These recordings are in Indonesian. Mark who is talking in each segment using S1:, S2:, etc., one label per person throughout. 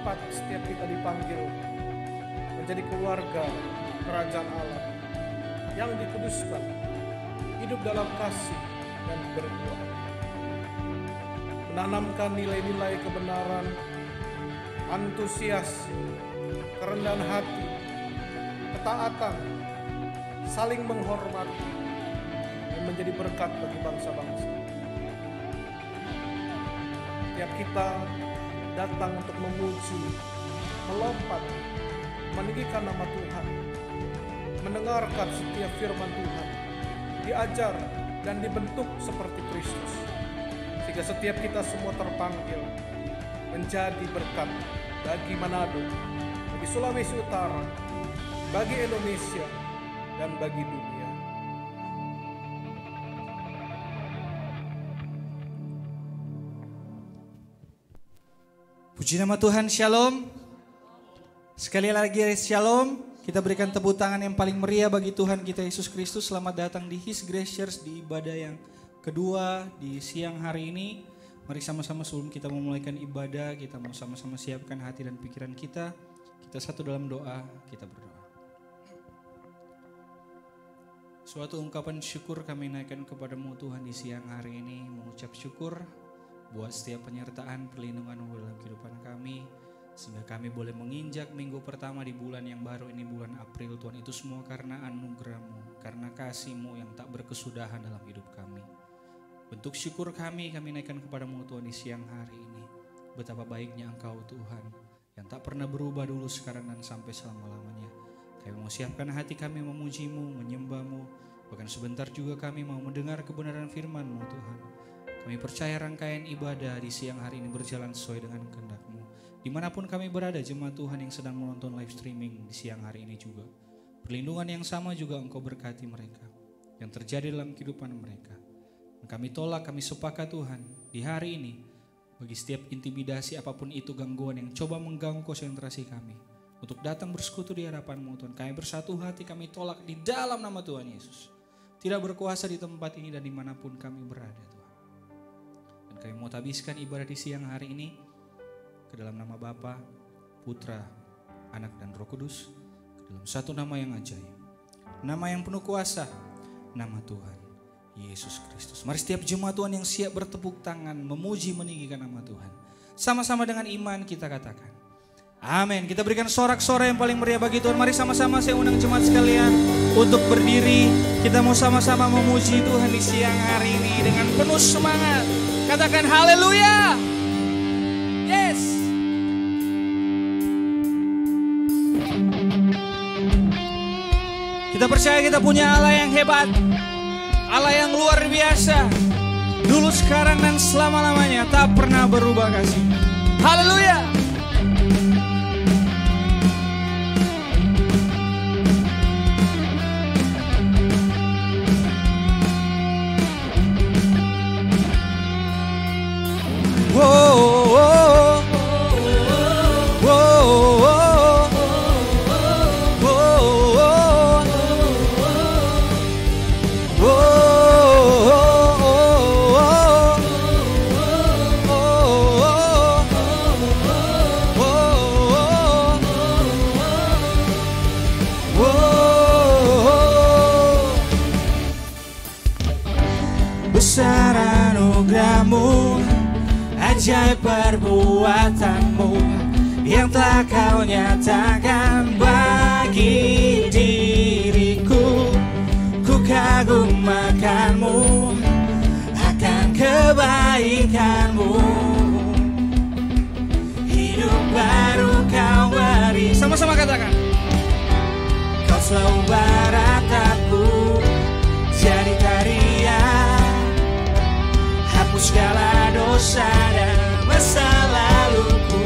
S1: tempat setiap kita dipanggil menjadi keluarga kerajaan Allah yang dikuduskan, hidup dalam kasih dan berbuah, menanamkan nilai-nilai kebenaran, antusias, kerendahan hati, ketaatan, saling menghormati, dan menjadi berkat bagi bangsa-bangsa. Setiap kita datang untuk memuji, melompat, meninggikan nama Tuhan, mendengarkan setiap firman Tuhan, diajar dan dibentuk seperti Kristus, sehingga setiap kita semua terpanggil menjadi berkat bagi Manado, bagi Sulawesi Utara, bagi Indonesia, dan bagi dunia.
S2: Puji nama Tuhan, Shalom. Sekali lagi Shalom. Kita berikan tepuk tangan yang paling meriah bagi Tuhan kita Yesus Kristus. Selamat datang di His Grace Church di ibadah yang kedua di siang hari ini. Mari sama-sama sebelum kita memulaikan ibadah, kita mau sama-sama siapkan hati dan pikiran kita. Kita satu dalam doa, kita berdoa. Suatu ungkapan syukur kami naikkan kepadamu Tuhan di siang hari ini. Mengucap syukur buat setiap penyertaan perlindungan-Mu dalam kehidupan kami, sehingga kami boleh menginjak minggu pertama di bulan yang baru ini, bulan April. Tuhan, itu semua karena anugerah-Mu, karena kasih-Mu yang tak berkesudahan dalam hidup kami. Bentuk syukur kami naikkan kepadamu Tuhan di siang hari ini. Betapa baiknya Engkau Tuhan, yang tak pernah berubah dulu, sekarang dan sampai selama-lamanya. Kami mau siapkan hati kami memuji-Mu, menyembah-Mu. Bahkan sebentar juga kami mau mendengar kebenaran firman-Mu Tuhan. Kami percaya rangkaian ibadah di siang hari ini berjalan sesuai dengan kehendak-Mu. Dimanapun kami berada, jemaat Tuhan yang sedang menonton live streaming di siang hari ini juga, perlindungan yang sama juga Engkau berkati mereka, yang terjadi dalam kehidupan mereka. Kami tolak, kami sepakat Tuhan, di hari ini, bagi setiap intimidasi apapun itu, gangguan yang coba mengganggu konsentrasi kami, untuk datang bersekutu di hadapan-Mu Tuhan. Kami bersatu hati, kami tolak di dalam nama Tuhan Yesus. Tidak berkuasa di tempat ini dan dimanapun kami berada Tuhan. Kami mau habiskan ibadah di siang hari ini ke dalam nama Bapa, Putra, Anak dan Roh Kudus, ke dalam satu nama yang ajaib, nama yang penuh kuasa, nama Tuhan Yesus Kristus. Mari setiap jemaat Tuhan yang siap bertepuk tangan memuji meninggikan nama Tuhan, sama-sama dengan iman kita katakan amin. Kita berikan sorak-sorai yang paling meriah bagi Tuhan. Mari sama-sama saya undang jemaat sekalian untuk berdiri. Kita mau sama-sama memuji Tuhan di siang hari ini dengan penuh semangat. Katakan haleluya. Yes. Kita percaya kita punya Allah yang hebat, Allah yang luar biasa, dulu, sekarang, dan selama-lamanya, tak pernah berubah kasih. Haleluya. Besar anugerah-Mu, ajaib perbuatan-Mu yang telah Kau nyatakan bagi diriku. Ku kagum akan-Mu, akan kebaikan-Mu. Hidup baru Kau beri. Sama-sama katakan. Kau selalu berataku jadi tarian, hapus segala dosa dan masa laluku.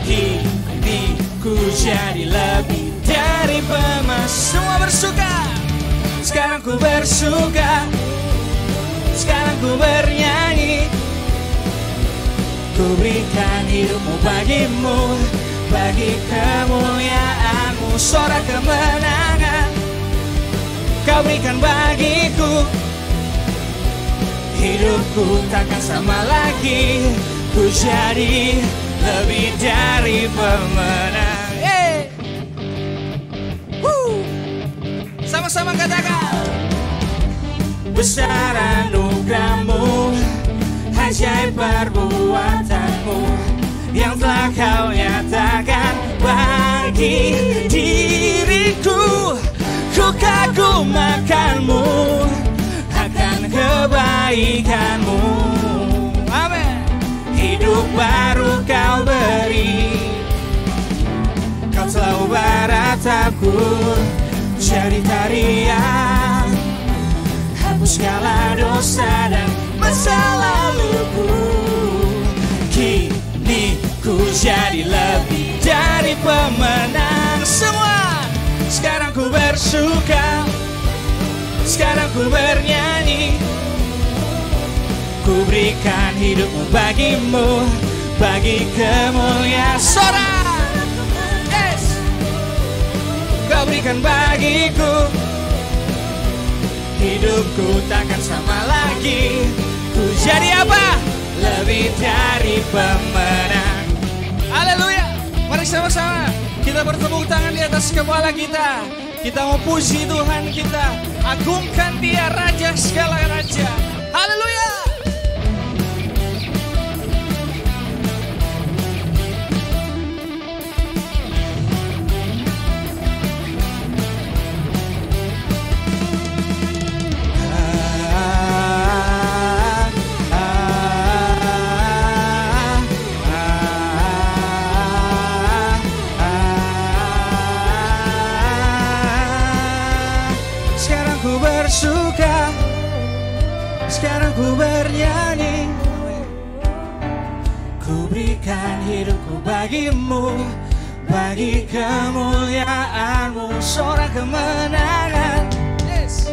S2: Hidupku jadi lebih dari pemas. Semua bersuka. Sekarang ku bersuka, sekarang ku bernyanyi. Ku berikan hidupmu bagimu, bagi kemuliaan-Mu. Sorak kemenangan Kau berikan bagiku. Hidupku takkan sama lagi. Ku jadi lebih dari pemenang. Sama-sama katakan. Besar anugerah-Mu, ajaib perbuatan-Mu yang telah Kau nyatakan bagi diriku. Ku kagum akan-Mu, akan kebaikan-Mu. Amin. Hidup baru Kau beri, Kau telah ubah rataku jadi tarian, hapus segala dosa dan masa laluku. Kini ku jadi lebih dari pemenang. Semua sekarang ku bersuka, sekarang ku bernyanyi. Ku berikan hidupmu bagimu, bagi kemuliaan. Sorak, yes. Kau berikan bagiku, hidupku takkan sama lagi. Ku jadi apa? Lebih dari pemenang. Haleluya. Mari sama-sama kita bertepuk tangan di atas kepala kita. Kita mau puji Tuhan kita, agungkan Dia, Raja segala raja. Haleluya. Sekarang ku bernyanyi, ku berikan hidupku bagimu, bagi kemuliaan-Mu. Sorak kemenangan, yes.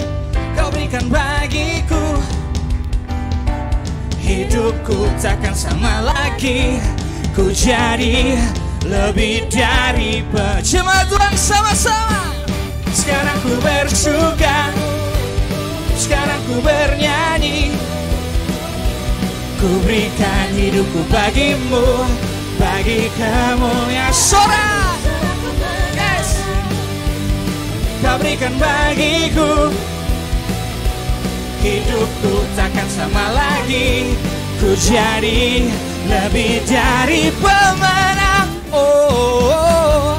S2: Kau berikan bagiku, hidupku takkan sama lagi. Ku jadi lebih dari jemaat Tuhan sama-sama. Sekarang ku bersuka, sekarang ku bernyanyi, ku berikan hidupku bagimu, bagi kemuliaan. Sorak, yes. Kau berikan bagiku, hidupku takkan sama lagi. Ku jadi lebih dari pemenang. Oh, oh, oh.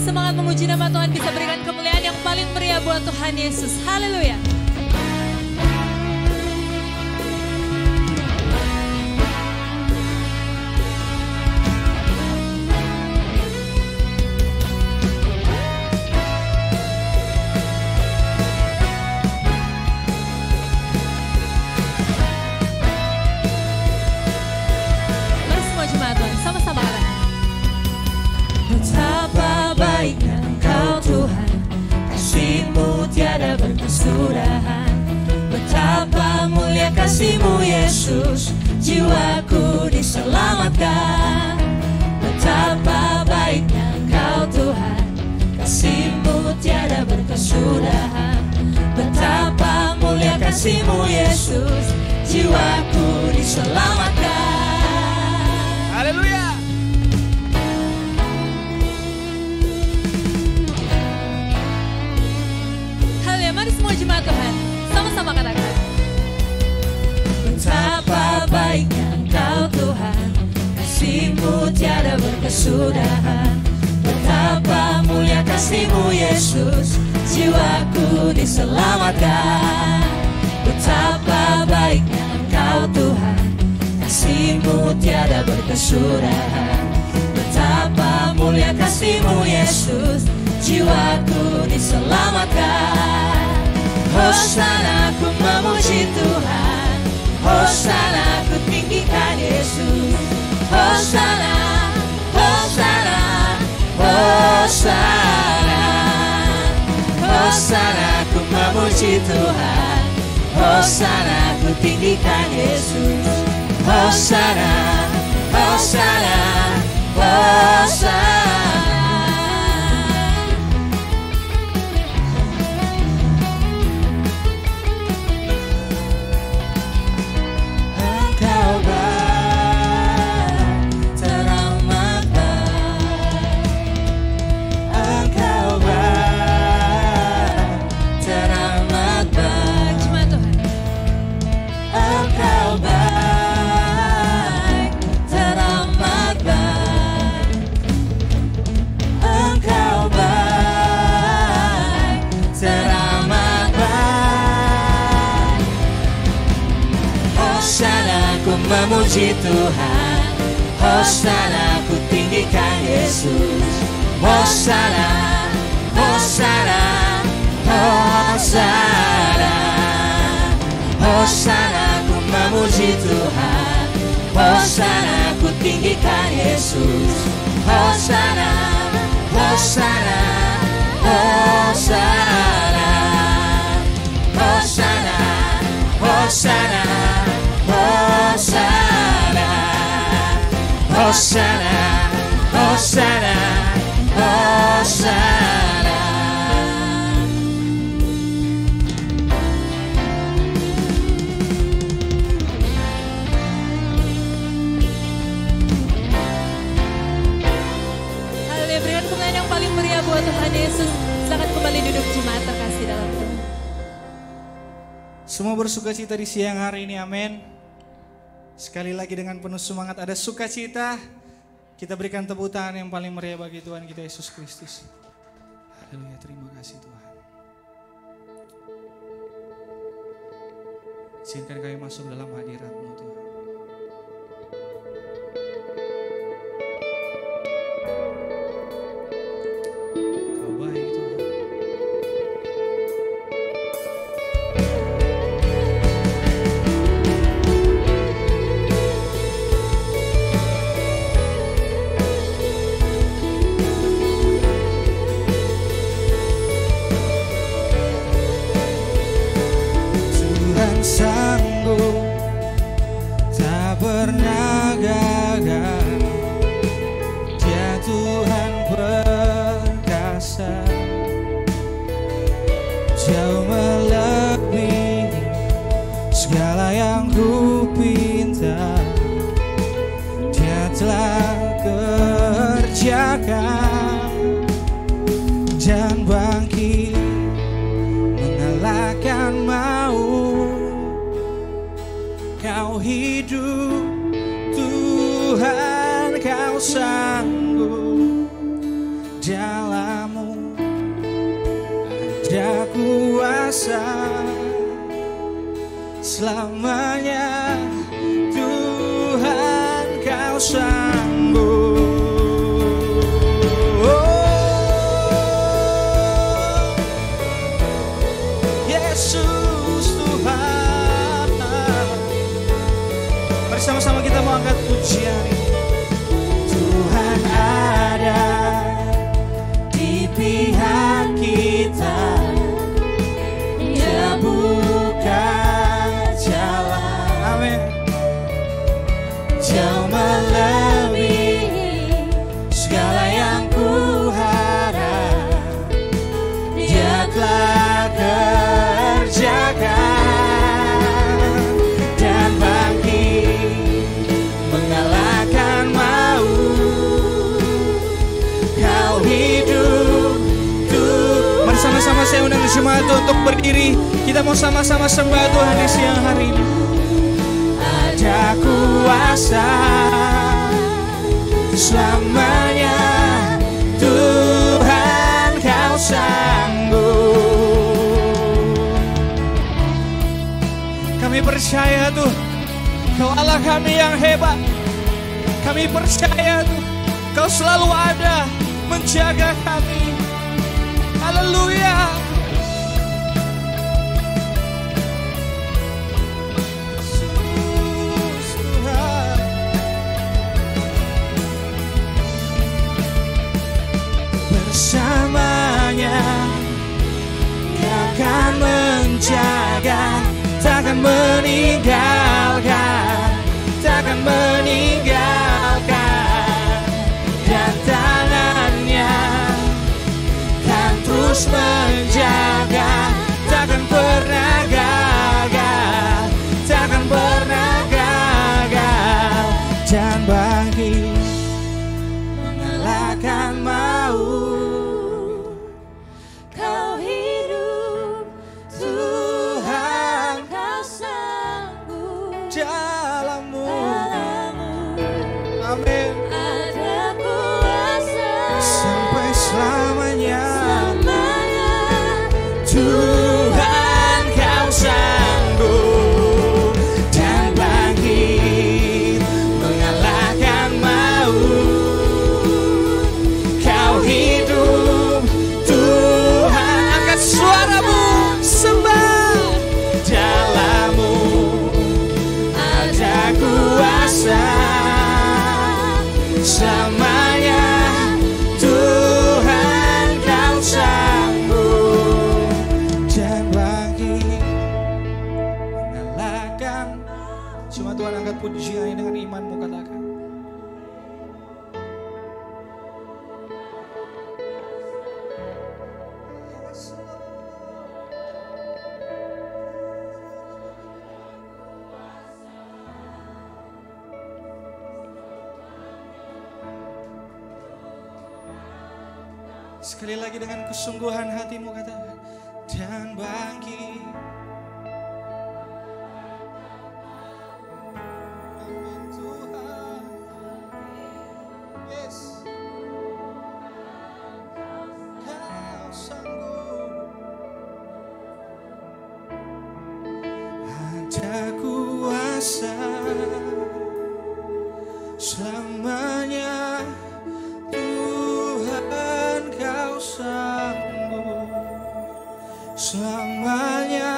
S3: Semangat memuji nama Tuhan, bisa berikan kemuliaan yang paling meriah buat Tuhan Yesus. Haleluya. Mari semua jemaat Tuhan, sama-sama katakan. Betapa baiknya Engkau Tuhan, kasih-Mu tiada berkesudahan. Betapa mulia kasih-Mu Yesus, jiwaku diselamatkan. Betapa baiknya Engkau Tuhan, kasih-Mu tiada berkesudahan. Betapa mulia kasih-Mu Yesus, jiwaku diselamatkan.
S2: Haleluya.
S3: Mari semua jemaat Tuhan, sama-sama katakan. Betapa baiknya Engkau Tuhan, kasih-Mu tiada berkesudahan. Betapa mulia kasih-Mu Yesus, jiwaku diselamatkan. Betapa baiknya Engkau Tuhan, kasih-Mu tiada berkesudahan. Betapa mulia kasih-Mu Yesus, jiwaku diselamatkan. Hosana ku memuji Tuhan, Hosana ku tinggikan Yesus. Hosana, Hosana, Hosana. Hosana ku memuji Tuhan, Hosana ku tinggikan Yesus. Hosana, Hosana, Hosana.
S4: Memuji Tuhan, Hosana ku tinggikan Yesus. Hosana, Hosana, Hosana. Hosana ku memuji Tuhan, Hosana ku tinggikan Yesus. Hosana, Hosana, Hosana. Hosana, Hosana, Hosana, Hosana, Hosana, Hosana.
S3: Haleluya, berikan kemuliaan yang paling meriah buat Tuhan Yesus. Silakan kembali duduk jemaat terkasih dalam Tuhan.
S2: Semua bersuka cita di siang hari ini, amin. Sekali lagi dengan penuh semangat ada sukacita, kita berikan tepuk tangan yang paling meriah bagi Tuhan kita Yesus Kristus. Haleluya, terima kasih Tuhan. Izinkan kami masuk dalam hadirat-Mu Tuhan. Kau baik Tuhan.
S4: Sanggup tak pernah gagal, Dia Tuhan perkasa, jauh melebihi segala yang ku pinta. Dia telah kerjakan dan bangkit mengalahkan maut. Kau hidup, Tuhan, Kau sanggup, dalam-Mu ada kuasa selamanya. Tuhan, Kau sanggup. Yesus Tuhan, bersama-sama kita mau angkat pujian ini. Tuhan ada di pihak kita, Dia buka jalan, amin. Jauh melebihi segala yang ku harap, Dia telah kerjakan dan bangkit mengalahkan maut. Kau hidup tuh. Mari sama-sama saya undang jemaat untuk berdiri. Kita mau sama-sama sembah Tuhan di siang hari ini. Ada kuasa selamanya. Tuhan, Kau sanggup. Kami percaya tuh, Kau Allah kami yang hebat. Kami percaya tuh, Kau selalu ada menjaga kami. Haleluya. takkan meninggalkan, takkan meninggalkan, dan tangannya kan terus menjaga, takkan pernah gagal, takkan pernah gagal, dan bangkit mengalahkan maut.
S3: Kau hidup, Tuhan, Kau sanggup.
S4: Dalammu,
S3: Dalam-Mu
S4: amin,
S3: ada kuasa
S4: sampai selamanya.
S3: selamanya.
S4: Tuhan Kau sanggup, dan bangkit mengalahkan maut. Kau hidup, Tuhan, angkat suaramu, sembah. Dalam-Mu ada kuasa selamanya. Tuhan Kau sanggup, dan bangkit mengalahkan. Cuma Tuhan angkat pujian ini dengan imanmu, katakan. Sekali lagi dengan kesungguhan hatimu, katakan, dan bangkit. Amin Tuhan. Yes. Kau sanggup. Ada kuasa selamanya. Tuhan Kau sanggup selamanya.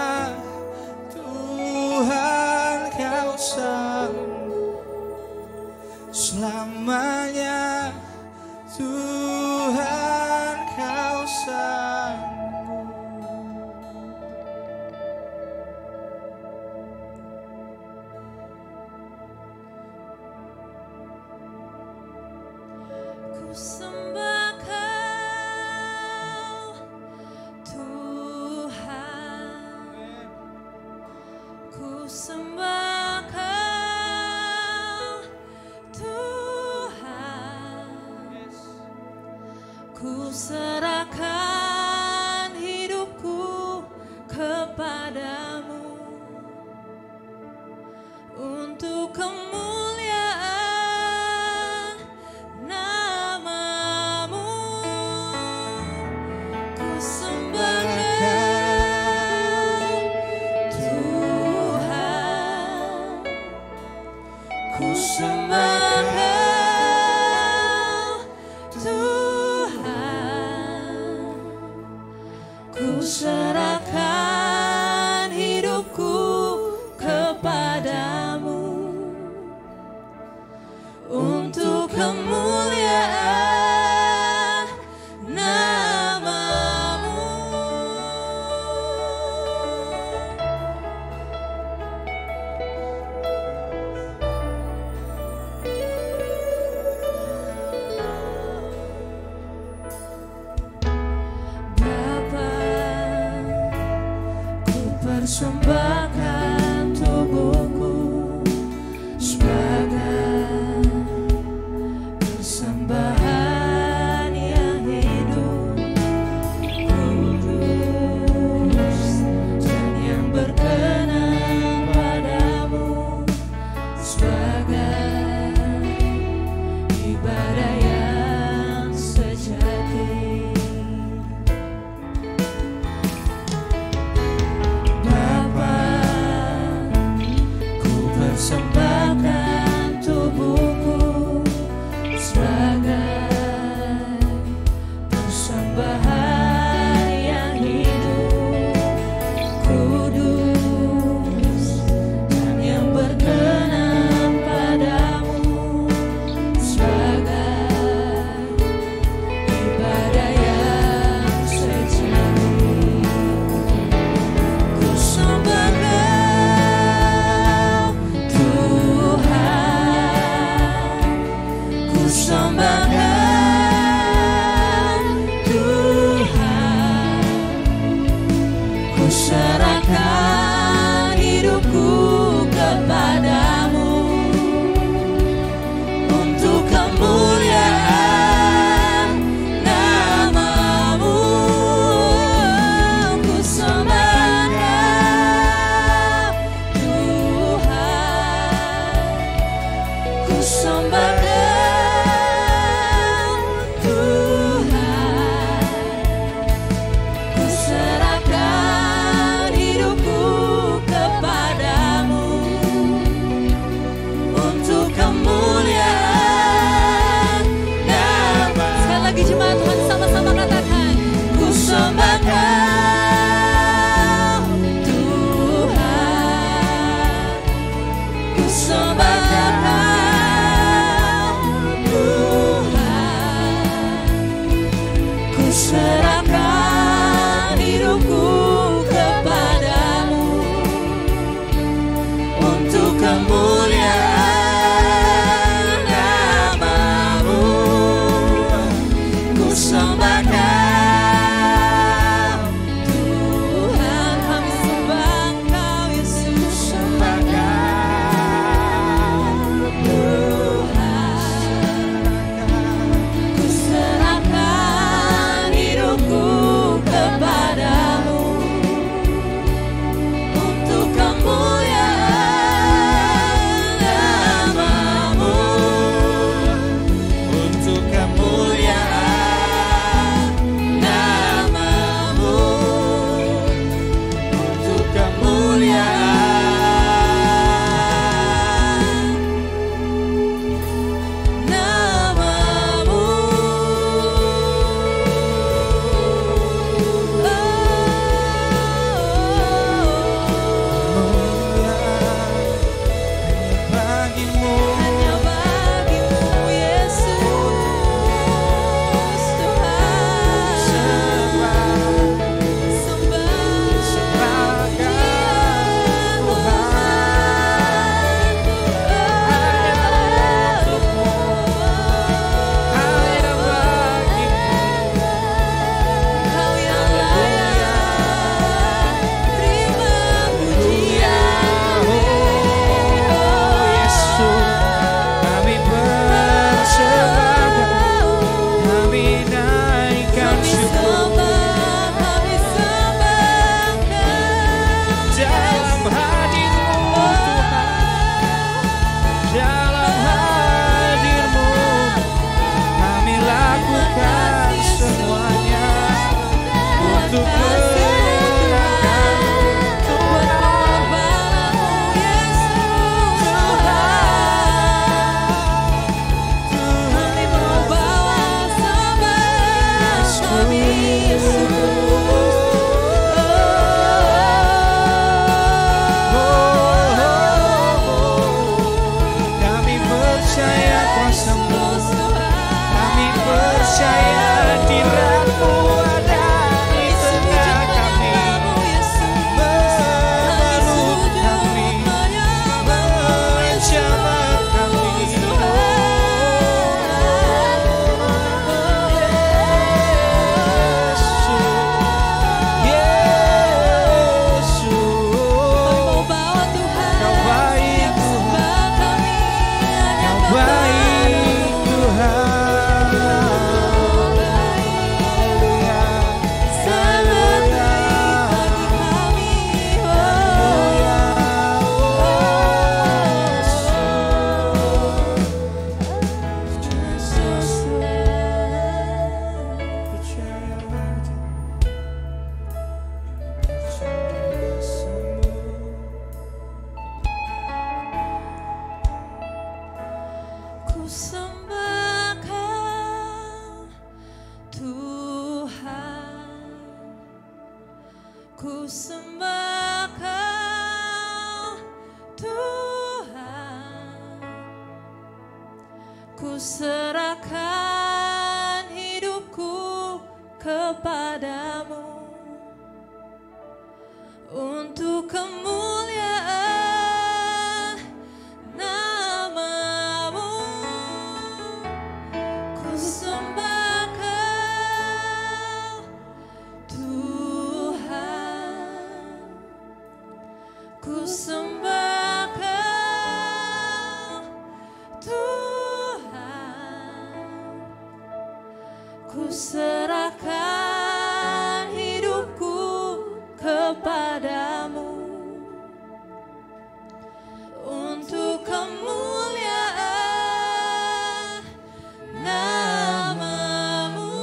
S4: Tuhan Kau sanggup selamanya. Tuhan Kau sanggup.
S3: Ku sembah Kau, Tuhan. Ku sembah Kau, Tuhan. Ku serahkan hidupku kepadamu untuk kemuliaan nama-Mu. Ku sembah Kau, Tuhan. Ku sembah Kau, Tuhan. Ku serahkan hidupku kepadamu untuk kemuliaan nama-Mu. hidupku kepadamu. Untuk kemuliaan nama-Mu, ku sembah Kau Tuhan, ku sembah Kau Tuhan, ku serahkan hidupku kepadamu. Untuk kemuliaan nama. Sekali lagi jemaat Tuhan sama-sama katakan, ku sembah Kau Tuhan, ku sembah Kau Tuhan, ku serahkan hidupku kepadamu. Untuk kemuliaan nama-Mu, ku sembah Kau Tuhan. Kami sembah Kau Yesus, sembah Kau Tuhan, ku serahkan hidupku kepadamu. Untuk kemuliaan nama-Mu, untuk kemuliaan nama-Mu, untuk kemuliaan nama-Mu.
S4: Bagimu
S3: Hanya bagimu Yesus Tuhan, sembah
S4: hanya bagimu.
S3: Kau yang layak terima pujian.
S4: Yesus, kami bersembah, kami naikkan
S3: Kami
S4: syukur
S3: sembah
S4: dalam hadir-Mu Tuhan, dalam hadir-Mu kami lakukan semuanya untuk menyerahkan kami percaya kuasa-Mu, kami percaya hadirat-Mu ada di tengah kami, memeluk kami, menjamah kami. Yesus, Kau baik Tuhan, Kau baik Tuhan. Haleluya,
S3: Ku sembah Kau Tuhan, ku sembah Kau Tuhan, ku serahkan hidupku kepadamu. Untuk kemuliaan nama-Mu, ku sembah Kau Tuhan, ku sembah Kau Tuhan, ku serahkan hidupku kepadamu untuk kemuliaan nama-Mu.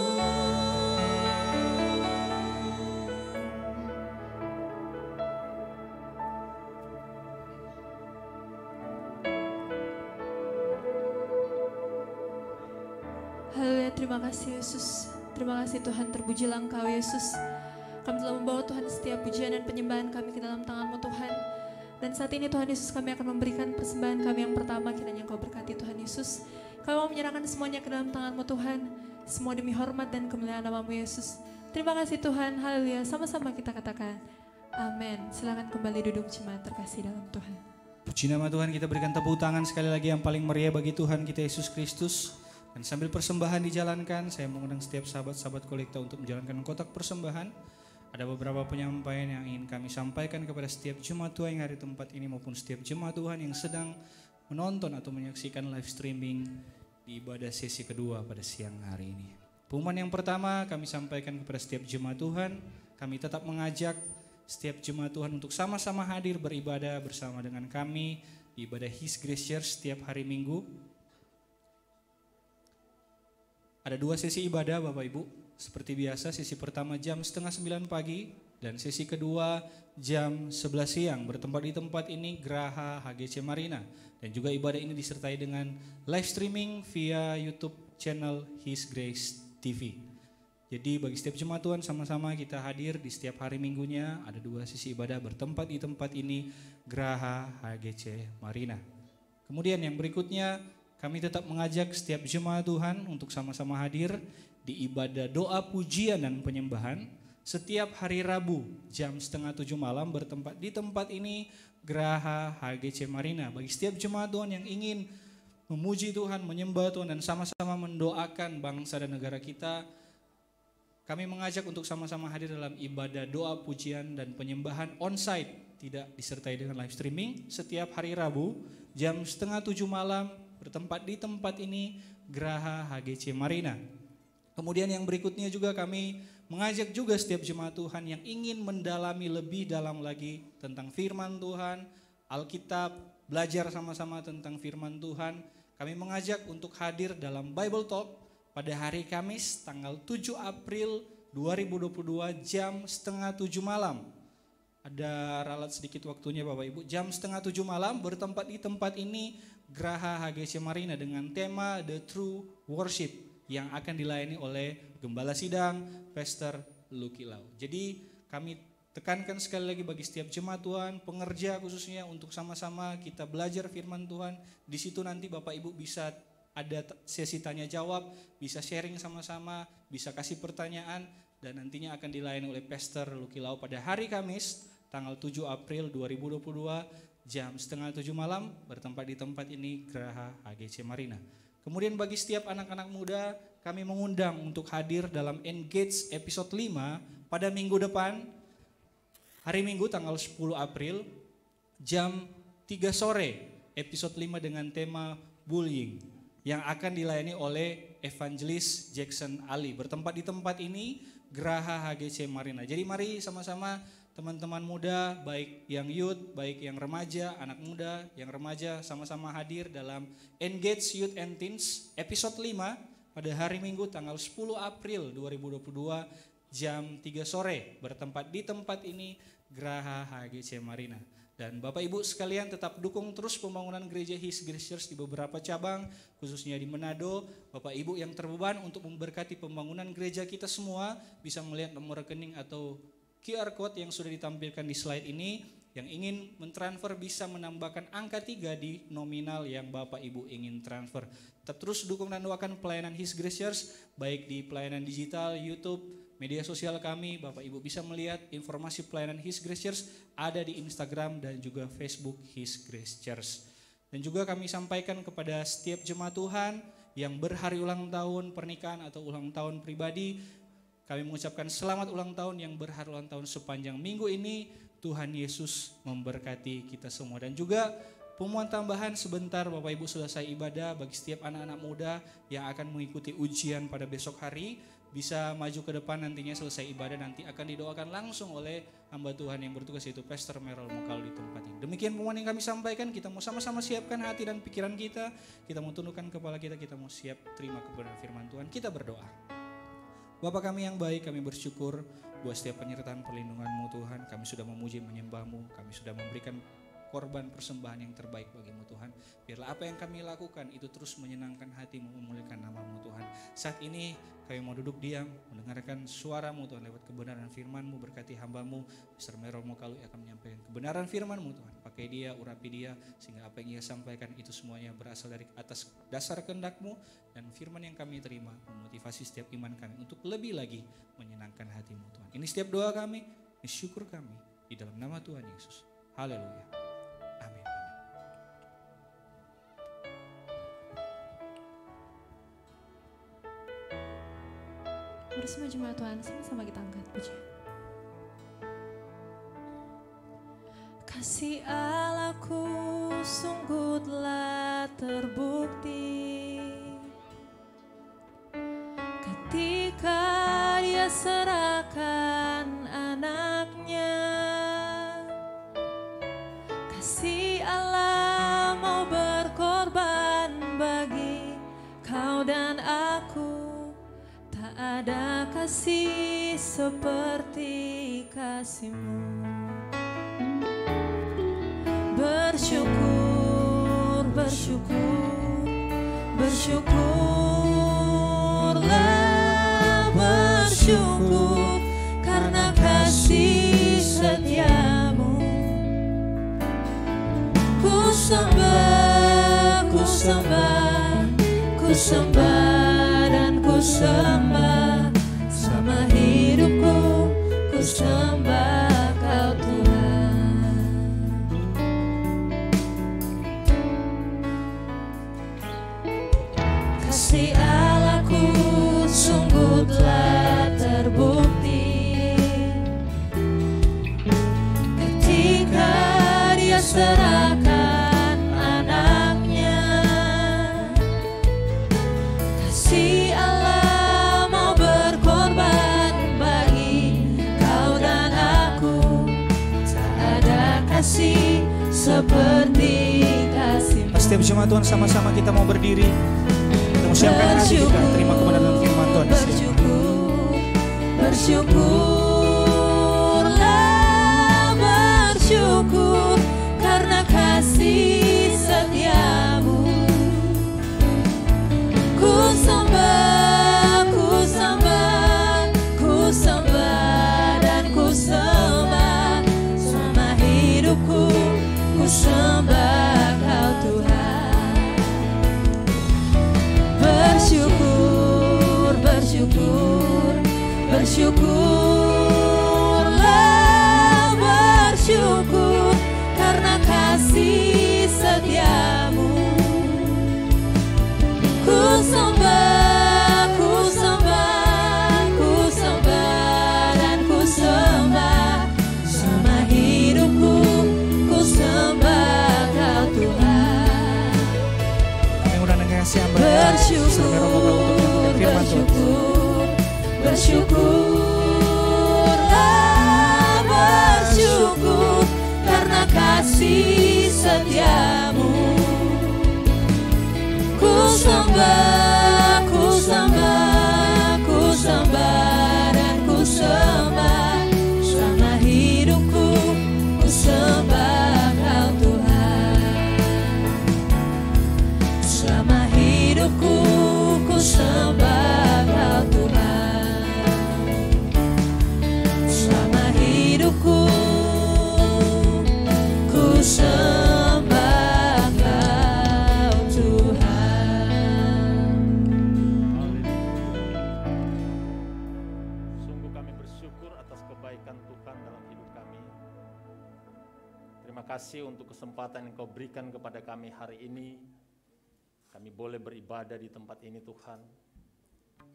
S3: Haleluya, terima kasih Yesus. Terima kasih Tuhan, terpujilah Engkau Yesus. Kami telah membawa Tuhan setiap pujian dan penyembahan kami ke dalam tangan-Mu Tuhan. Dan saat ini Tuhan Yesus, kami akan memberikan persembahan kami yang pertama, kiranya Engkau berkati Tuhan Yesus. Kami mau menyerahkan semuanya ke dalam tangan-Mu Tuhan, semua demi hormat dan kemuliaan nama-Mu Yesus. Terima kasih Tuhan, haleluya. Sama-sama kita katakan amin. Silakan kembali duduk jemaat terkasih dalam Tuhan.
S2: Puji nama Tuhan, kita berikan tepuk tangan sekali lagi yang paling meriah bagi Tuhan kita Yesus Kristus. Dan sambil persembahan dijalankan, saya mengundang setiap sahabat-sahabat kolekta untuk menjalankan kotak persembahan. Ada beberapa penyampaian yang ingin kami sampaikan kepada setiap jemaat Tuhan yang ada di tempat ini maupun setiap jemaat Tuhan yang sedang menonton atau menyaksikan live streaming di ibadah sesi kedua pada siang hari ini. Pengumuman yang pertama kami sampaikan kepada setiap jemaat Tuhan, kami tetap mengajak setiap jemaat Tuhan untuk sama-sama hadir beribadah bersama dengan kami di ibadah His Grace Church setiap hari Minggu. Ada 2 sesi ibadah Bapak Ibu. Seperti biasa, sesi pertama jam 8:30 pagi dan sesi kedua jam 11 siang. Bertempat di tempat ini Geraha HGC Marina. Dan juga ibadah ini disertai dengan live streaming via YouTube channel His Grace TV. Jadi bagi setiap jemaat Tuhan sama-sama kita hadir di setiap hari minggunya. Ada 2 sesi ibadah bertempat di tempat ini Geraha HGC Marina. Kemudian yang berikutnya, kami tetap mengajak setiap jemaat Tuhan untuk sama-sama hadir di ibadah doa pujian dan penyembahan setiap hari Rabu jam 6:30 malam bertempat di tempat ini Geraha HGC Marina. Bagi setiap jemaat Tuhan yang ingin memuji Tuhan, menyembah Tuhan dan sama-sama mendoakan bangsa dan negara kita, kami mengajak untuk sama-sama hadir dalam ibadah doa pujian dan penyembahan onsite, tidak disertai dengan live streaming, setiap hari Rabu jam 6:30 malam bertempat di tempat ini Geraha HGC Marina. Kemudian yang berikutnya juga kami mengajak juga setiap jemaat Tuhan yang ingin mendalami lebih dalam lagi tentang firman Tuhan, Alkitab, belajar sama-sama tentang firman Tuhan. Kami mengajak untuk hadir dalam Bible Talk pada hari Kamis tanggal 7 April 2022 jam 6:30 malam. Ada ralat sedikit waktunya Bapak Ibu, jam 6:30 malam bertempat di tempat ini Geraha HGC Marina dengan tema The True Worship yang akan dilayani oleh Gembala Sidang Pastor Lucky Lau. Jadi kami tekankan sekali lagi bagi setiap jemaat Tuhan, pengerja khususnya untuk sama-sama kita belajar firman Tuhan. Di situ nanti Bapak Ibu bisa ada sesi tanya jawab, bisa sharing sama-sama, bisa kasih pertanyaan dan nantinya akan dilayani oleh Pastor Lucky Lau pada hari Kamis tanggal 7 April 2022 jam 6:30 malam bertempat di tempat ini Geraha HGC Marina. Kemudian bagi setiap anak-anak muda kami mengundang untuk hadir dalam Engage episode 5 pada minggu depan, hari Minggu tanggal 10 April jam 3 sore, episode 5 dengan tema bullying yang akan dilayani oleh Evangelis Jackson Ali. Bertempat di tempat ini Geraha HGC Marina. Jadi mari sama-sama teman-teman muda, baik yang youth, baik yang remaja, anak muda, yang remaja sama-sama hadir dalam Engage Youth and Teens episode 5 pada hari Minggu tanggal 10 April 2022 jam 3 sore bertempat di tempat ini Geraha HGC Marina. Dan Bapak Ibu sekalian tetap dukung terus pembangunan gereja His Grace Church di beberapa cabang, khususnya di Manado. Bapak Ibu yang terbeban untuk memberkati pembangunan gereja kita semua bisa melihat nomor rekening atau QR code yang sudah ditampilkan di slide ini. Yang ingin mentransfer bisa menambahkan angka 3 di nominal yang Bapak Ibu ingin transfer. Tetap terus dukung dan doakan pelayanan His Grace Church, baik di pelayanan digital, YouTube, media sosial kami. Bapak Ibu bisa melihat informasi pelayanan His Grace Church ada di Instagram dan juga Facebook His Grace Church. Dan juga kami sampaikan kepada setiap jemaat Tuhan yang berhari ulang tahun pernikahan atau ulang tahun pribadi, kami mengucapkan selamat ulang tahun yang berhari ulang tahun sepanjang minggu ini. Tuhan Yesus memberkati kita semua. Dan juga pengumuman tambahan sebentar, Bapak Ibu selesai ibadah, bagi setiap anak-anak muda yang akan mengikuti ujian pada besok hari, bisa maju ke depan nantinya selesai ibadah, nanti akan didoakan langsung oleh hamba Tuhan yang bertugas, yaitu Pastor Merol Mokal di tempat ini. Demikian pengumuman yang kami sampaikan. Kita mau sama-sama siapkan hati dan pikiran kita mau tundukkan kepala kita mau siap terima kebenaran firman Tuhan. Kita berdoa. Bapa kami yang baik, kami bersyukur buat setiap penyertaan perlindungan-Mu Tuhan. Kami sudah memuji menyembah-Mu, kami sudah memberikan korban persembahan yang terbaik bagi-Mu Tuhan. Biarlah apa yang kami lakukan itu terus menyenangkan hati-Mu, memuliakan nama-Mu Tuhan. Saat ini kami mau duduk diam, mendengarkan suara-Mu Tuhan lewat kebenaran firman-Mu. Berkati hamba-Mu, Pastor Merol Mokal akan menyampaikan kebenaran firman-Mu Tuhan. Pakai dia, urapi dia, sehingga apa yang ia sampaikan itu semuanya berasal dari atas dasar kehendak-Mu. Dan firman yang kami terima memotivasi setiap iman kami untuk lebih lagi menyenangkan hati-Mu Tuhan. Ini setiap doa kami, ini syukur kami di dalam nama Tuhan Yesus. Haleluya. Amin.
S3: Bersama jemaat Tuhan, sama-sama kita angkat pujian. Kasih Allahku sungguh telah terbukti ketika Dia serahkan anaknya. Kasih Allah mau berkorban bagi kau dan aku. Tak ada kasih seperti kasih-Mu. Bersyukur, bersyukur, bersyukurlah, bersyukur karena kasih setia-Mu. Ku sembah, ku sembah, ku sembah dan ku sembah, selama hidupku ku sembah Kau Tuhan. Kasih Allahku sungguh telah terbukti ketika Dia serahkan anaknya. Kasih Allah mau berkorban bagi kau dan aku. Tak ada kasih seperti kasih-Mu.
S2: Setiap jemaat Tuhan sama-sama kita mau berdiri. Kita mau siapkan hati kita terima kebenaran firman Tuhan.
S3: Bersyukurlah, bersyukur karena kasih setia-Mu. Ku sembah, ku sembah, ku sembah dan ku sembah, selama hidupku ku sembah Kau Tuhan. Bersyukur, bersyukur, bersyukurlah, bersyukur karena kasih setia-Mu. Ku sembah, ku sembah, ku sembah dan ku sembah, selama hidupku ku sembah Kau Tuhan.
S2: Yang udah ngasih hamba
S3: Bersyukur, bersyukur, bersyukurlah, bersyukur karena kasih setia-Mu. Ku sembah, ku sembah, ku sembah dan ku sembah, selama hidupku ku sembah Kau Tuhan. Selama hidupku ku sembah Kau Tuhan. Selama hidupku ku sembah Kau Tuhan.
S5: Sungguh kami bersyukur atas kebaikan Tuhan dalam hidup kami. Terima kasih untuk kesempatan yang Kau berikan kepada kami hari ini. Kami boleh beribadah di tempat ini Tuhan.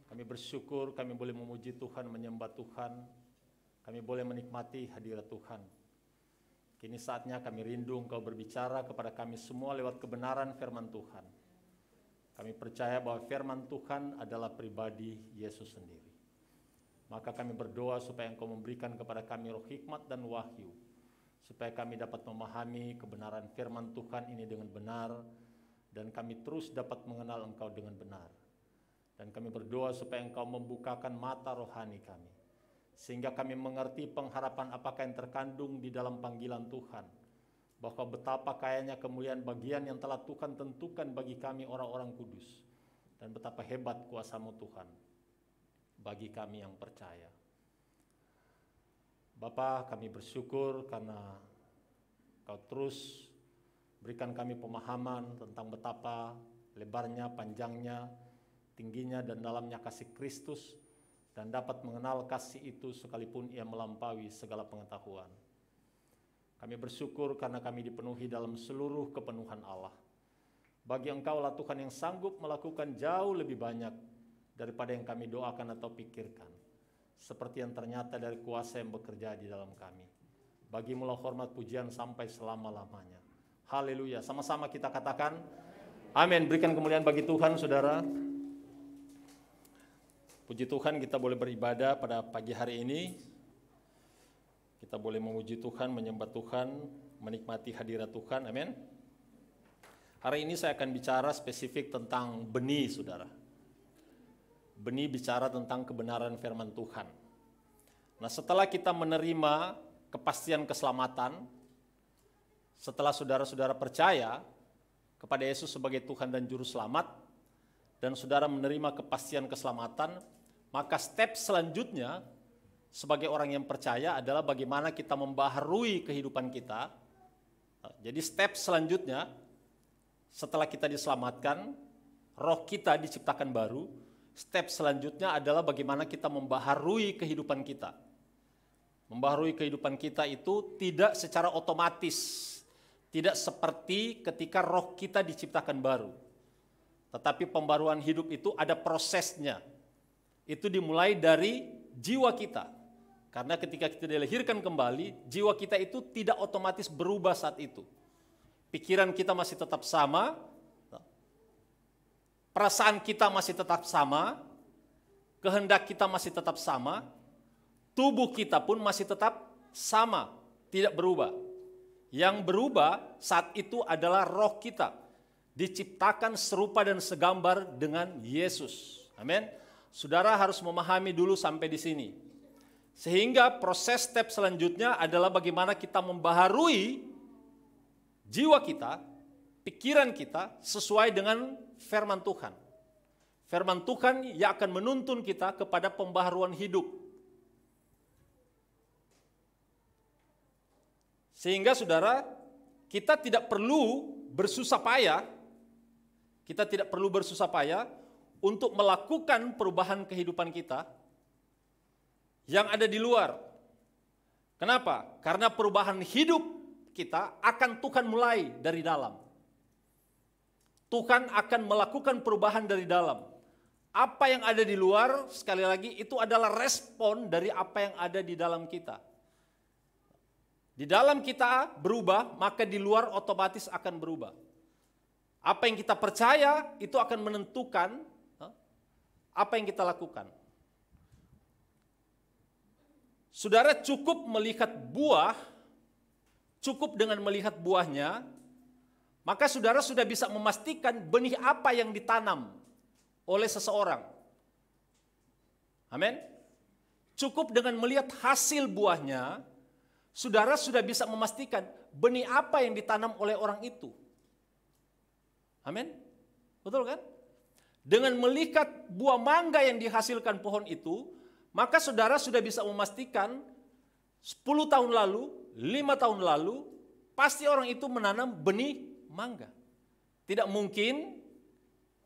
S5: Kami bersyukur, kami boleh memuji Tuhan, menyembah Tuhan. Kami boleh menikmati hadirat Tuhan. Kini saatnya kami rindu Engkau berbicara kepada kami semua lewat kebenaran firman Tuhan. Kami percaya bahwa firman Tuhan adalah pribadi Yesus sendiri. Maka kami berdoa supaya Engkau memberikan kepada kami roh hikmat dan wahyu, supaya kami dapat memahami kebenaran firman Tuhan ini dengan benar, dan kami terus dapat mengenal Engkau dengan benar. Dan kami berdoa supaya Engkau membukakan mata rohani kami, sehingga kami mengerti pengharapan apakah yang terkandung di dalam panggilan Tuhan, bahwa betapa kayanya kemuliaan bagian yang telah Tuhan tentukan bagi kami orang-orang kudus, dan betapa hebat kuasa-Mu Tuhan bagi kami yang percaya. Bapa, kami bersyukur karena Kau terus berikan kami pemahaman tentang betapa lebarnya, panjangnya, tingginya dan dalamnya kasih Kristus, dan dapat mengenal kasih itu sekalipun ia melampaui segala pengetahuan. Kami bersyukur karena kami dipenuhi dalam seluruh kepenuhan Allah. Bagi Engkau-lah Tuhan yang sanggup melakukan jauh lebih banyak daripada yang kami doakan atau pikirkan, seperti yang ternyata dari kuasa yang bekerja di dalam kami. Bagimu-lah hormat pujian sampai selama-lamanya. Haleluya. Sama-sama kita katakan amin. Berikan kemuliaan bagi Tuhan, saudara. Puji Tuhan, kita boleh beribadah pada pagi hari ini. Kita boleh memuji Tuhan, menyembah Tuhan, menikmati hadirat Tuhan. Amin. Hari ini saya akan bicara spesifik tentang benih, saudara. Benih bicara tentang kebenaran firman Tuhan. Nah, setelah kita menerima kepastian keselamatan, setelah saudara-saudara percaya kepada Yesus sebagai Tuhan dan Juru Selamat, dan saudara menerima kepastian keselamatan, maka step selanjutnya sebagai orang yang percaya adalah bagaimana kita membaharui kehidupan kita. Jadi step selanjutnya setelah kita diselamatkan, roh kita diciptakan baru, step selanjutnya adalah bagaimana kita membaharui kehidupan kita. Membaharui kehidupan kita itu tidak secara otomatis, tidak seperti ketika roh kita diciptakan baru. Tetapi pembaruan hidup itu ada prosesnya. Itu dimulai dari jiwa kita. Karena ketika kita dilahirkan kembali, jiwa kita itu tidak otomatis berubah saat itu. Pikiran kita masih tetap sama, perasaan kita masih tetap sama, kehendak kita masih tetap sama, tubuh kita pun masih tetap sama, tidak berubah. Yang berubah saat itu adalah roh kita, diciptakan serupa dan segambar dengan Yesus. Amin. Saudara harus memahami dulu sampai di sini. Sehingga proses step selanjutnya adalah bagaimana kita membaharui jiwa kita, pikiran kita sesuai dengan firman Tuhan. Firman Tuhan yang akan menuntun kita kepada pembaharuan hidup. Sehingga saudara, kita tidak perlu bersusah payah, untuk melakukan perubahan kehidupan kita yang ada di luar. Kenapa? Karena perubahan hidup kita akan Tuhan mulai dari dalam. Tuhan akan melakukan perubahan dari dalam. Apa yang ada di luar, sekali lagi, itu adalah respon dari apa yang ada di dalam kita. Di dalam kita berubah, maka di luar otomatis akan berubah. Apa yang kita percaya, itu akan menentukan apa yang kita lakukan. Saudara cukup melihat buah, cukup dengan melihat buahnya, maka saudara sudah bisa memastikan benih apa yang ditanam oleh seseorang. Amin. Cukup dengan melihat hasil buahnya, saudara sudah bisa memastikan benih apa yang ditanam oleh orang itu. Amin. Betul kan? Dengan melihat buah mangga yang dihasilkan pohon itu, maka saudara sudah bisa memastikan 10 tahun lalu, 5 tahun lalu, pasti orang itu menanam benih mangga. Tidak mungkin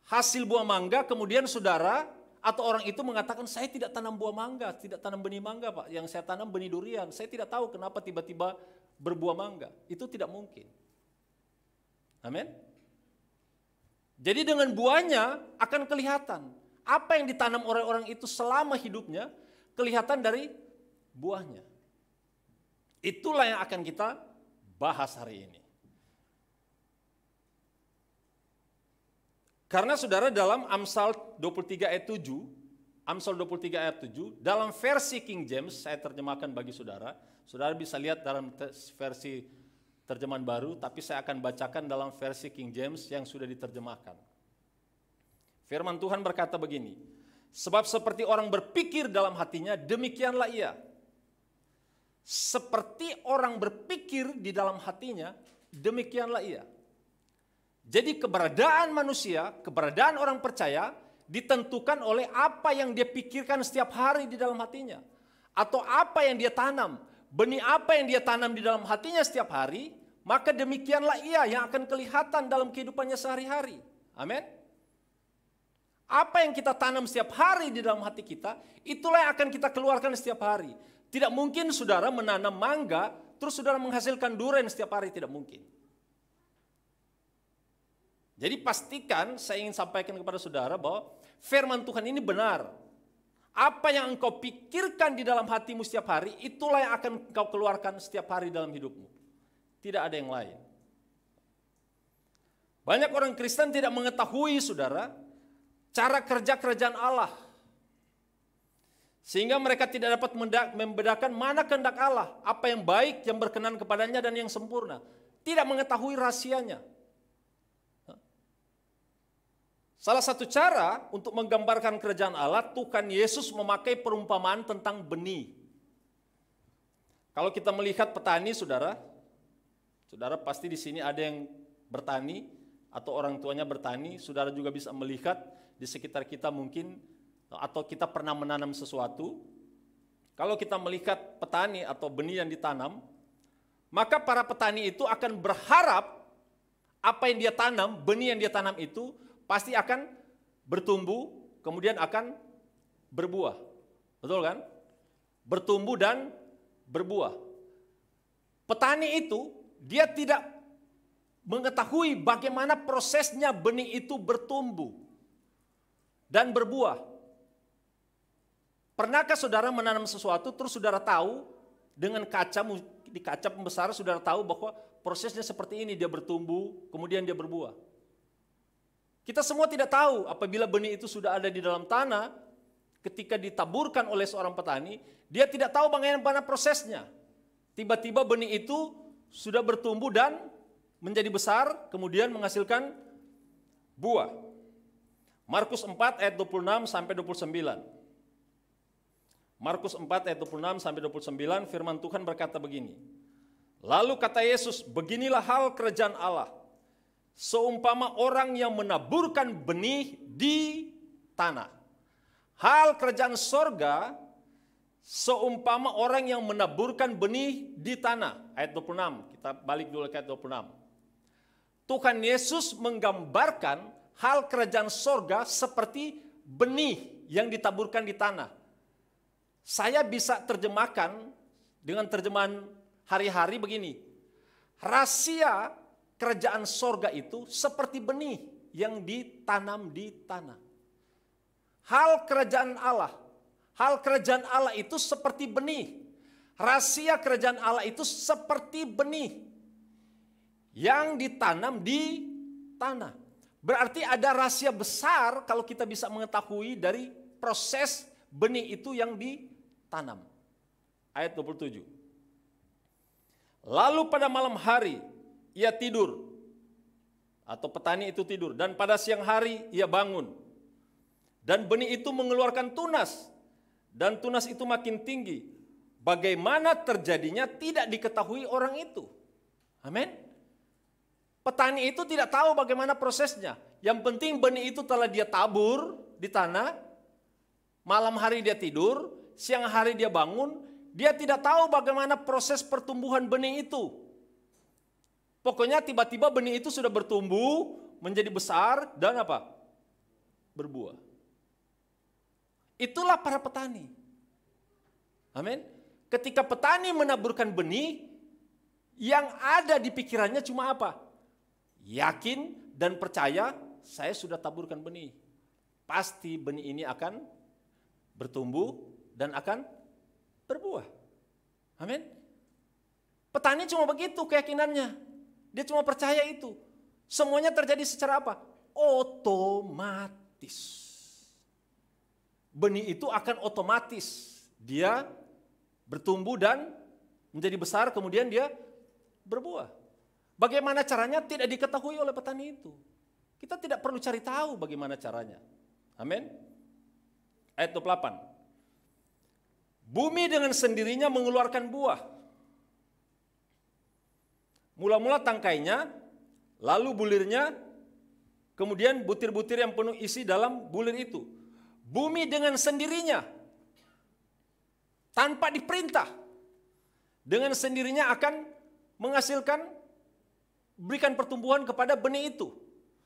S5: hasil buah mangga kemudian saudara atau orang itu mengatakan, saya tidak tanam buah mangga, tidak tanam benih mangga Pak, yang saya tanam benih durian, saya tidak tahu kenapa tiba-tiba berbuah mangga. Itu tidak mungkin. Amin. Jadi dengan buahnya akan kelihatan. Apa yang ditanam oleh orang itu selama hidupnya, kelihatan dari buahnya. Itulah yang akan kita bahas hari ini. Karena saudara dalam Amsal 23 ayat 7, Amsal 23 ayat 7, dalam versi King James, saya terjemahkan bagi saudara, saudara bisa lihat dalam versi terjemahan baru, tapi saya akan bacakan dalam versi King James yang sudah diterjemahkan. Firman Tuhan berkata begini, sebab seperti orang berpikir dalam hatinya, demikianlah ia. Seperti orang berpikir di dalam hatinya, demikianlah ia. Jadi keberadaan manusia, keberadaan orang percaya ditentukan oleh apa yang dia pikirkan setiap hari di dalam hatinya. Atau apa yang dia tanam, benih apa yang dia tanam di dalam hatinya setiap hari, maka demikianlah ia yang akan kelihatan dalam kehidupannya sehari-hari. Amin. Apa yang kita tanam setiap hari di dalam hati kita, itulah yang akan kita keluarkan setiap hari. Tidak mungkin saudara menanam mangga, terus saudara menghasilkan durian setiap hari, tidak mungkin. Jadi pastikan, saya ingin sampaikan kepada saudara bahwa firman Tuhan ini benar. Apa yang engkau pikirkan di dalam hatimu setiap hari, itulah yang akan engkau keluarkan setiap hari dalam hidupmu. Tidak ada yang lain. Banyak orang Kristen tidak mengetahui, saudara, cara kerja kerajaan Allah. Sehingga mereka tidak dapat membedakan mana kehendak Allah, apa yang baik, yang berkenan kepadanya, dan yang sempurna. Tidak mengetahui rahasianya. Salah satu cara untuk menggambarkan kerajaan Allah, Tuhan Yesus memakai perumpamaan tentang benih. Kalau kita melihat petani, saudara pasti di sini ada yang bertani atau orang tuanya bertani. Saudara juga bisa melihat di sekitar kita mungkin, atau kita pernah menanam sesuatu. Kalau kita melihat petani atau benih yang ditanam, maka para petani itu akan berharap apa yang dia tanam, benih yang dia tanam itu pasti akan bertumbuh, kemudian akan berbuah. Betul kan? Bertumbuh dan berbuah. Petani itu, dia tidak mengetahui bagaimana prosesnya benih itu bertumbuh dan berbuah. Pernahkah saudara menanam sesuatu, terus saudara tahu dengan di kaca pembesar, saudara tahu bahwa prosesnya seperti ini, dia bertumbuh, kemudian dia berbuah. Kita semua tidak tahu apabila benih itu sudah ada di dalam tanah, ketika ditaburkan oleh seorang petani, dia tidak tahu bagaimana prosesnya. Tiba-tiba benih itu sudah bertumbuh dan menjadi besar, kemudian menghasilkan buah. Markus 4 ayat 26 sampai 29. Markus 4 ayat 26 sampai 29, firman Tuhan berkata begini. Lalu kata Yesus, beginilah hal kerajaan Allah. Seumpama orang yang menaburkan benih di tanah. Hal kerajaan sorga seumpama orang yang menaburkan benih di tanah. Ayat 26, kita balik dulu ke ayat 26. Tuhan Yesus menggambarkan hal kerajaan sorga seperti benih yang ditaburkan di tanah. Saya bisa terjemahkan dengan terjemahan hari-hari begini. Rahasia kerajaan sorga itu seperti benih yang ditanam di tanah. Hal kerajaan Allah itu seperti benih. Rahasia kerajaan Allah itu seperti benih yang ditanam di tanah. Berarti ada rahasia besar kalau kita bisa mengetahui dari proses benih itu yang ditanam. Ayat 27. Lalu pada malam hari ia tidur, atau petani itu tidur, dan pada siang hari ia bangun. Dan benih itu mengeluarkan tunas, dan tunas itu makin tinggi. Bagaimana terjadinya tidak diketahui orang itu. Amin. Petani itu tidak tahu bagaimana prosesnya. Yang penting benih itu telah dia tabur di tanah, malam hari dia tidur, siang hari dia bangun, dia tidak tahu bagaimana proses pertumbuhan benih itu. Pokoknya tiba-tiba benih itu sudah bertumbuh, menjadi besar, dan apa? Berbuah. Itulah para petani. Amin. Ketika petani menaburkan benih, yang ada di pikirannya cuma apa? Yakin dan percaya, saya sudah taburkan benih. Pasti benih ini akan bertumbuh dan akan berbuah. Amin. Petani cuma begitu keyakinannya. Dia cuma percaya itu. Semuanya terjadi secara apa? Otomatis. Benih itu akan otomatis. Dia bertumbuh dan menjadi besar, kemudian dia berbuah. Bagaimana caranya tidak diketahui oleh petani itu. Kita tidak perlu cari tahu bagaimana caranya. Amin. Ayat 28. Bumi dengan sendirinya mengeluarkan buah. Mula-mula tangkainya, lalu bulirnya, kemudian butir-butir yang penuh isi dalam bulir itu. Bumi dengan sendirinya, tanpa diperintah, dengan sendirinya akan menghasilkan, berikan pertumbuhan kepada benih itu.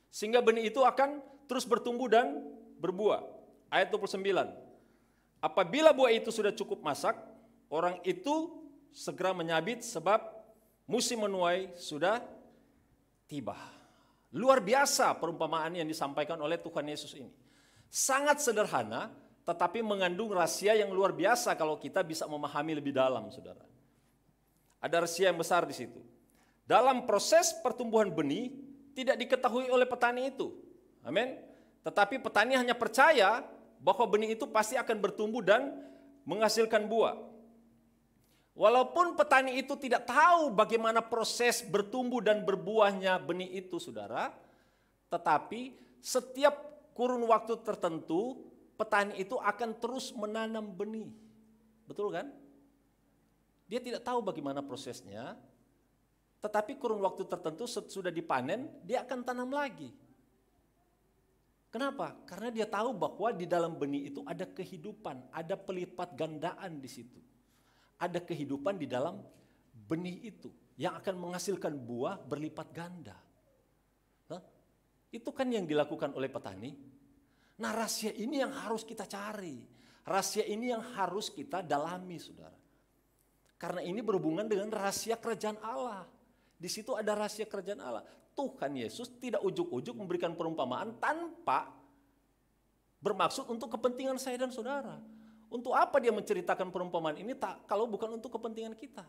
S5: Sehingga benih itu akan terus bertumbuh dan berbuah. Ayat 29. Apabila buah itu sudah cukup masak, orang itu segera menyabit sebab musim menuai sudah tiba. Luar biasa perumpamaan yang disampaikan oleh Tuhan Yesus ini. Sangat sederhana, tetapi mengandung rahasia yang luar biasa kalau kita bisa memahami lebih dalam, saudara. Ada rahasia yang besar di situ. Dalam proses pertumbuhan benih, tidak diketahui oleh petani itu. Amin. Tetapi petani hanya percaya bahwa benih itu pasti akan bertumbuh dan menghasilkan buah. Walaupun petani itu tidak tahu bagaimana proses bertumbuh dan berbuahnya benih itu, saudara, tetapi setiap kurun waktu tertentu, petani itu akan terus menanam benih. Betul kan? Dia tidak tahu bagaimana prosesnya, tetapi kurun waktu tertentu sudah dipanen, dia akan tanam lagi. Kenapa? Karena dia tahu bahwa di dalam benih itu ada kehidupan, ada pelipat gandaan di situ. Ada kehidupan di dalam benih itu yang akan menghasilkan buah berlipat ganda. Nah, itu kan yang dilakukan oleh petani. Nah, rahasia ini yang harus kita cari. Rahasia ini yang harus kita dalami, saudara. Karena ini berhubungan dengan rahasia kerajaan Allah. Di situ ada rahasia kerajaan Allah. Tuhan Yesus tidak ujuk-ujuk memberikan perumpamaan tanpa bermaksud untuk kepentingan saya dan saudara. Untuk apa dia menceritakan perumpamaan ini kalau bukan untuk kepentingan kita?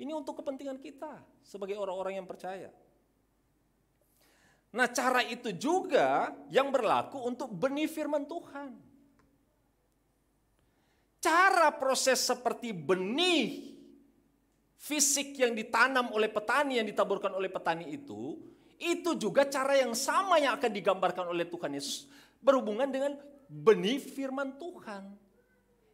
S5: Ini untuk kepentingan kita sebagai orang-orang yang percaya. Nah, cara itu juga yang berlaku untuk benih firman Tuhan. Cara proses seperti benih fisik yang ditanam oleh petani, yang ditaburkan oleh petani itu juga cara yang sama yang akan digambarkan oleh Tuhan Yesus berhubungan dengan benih firman Tuhan.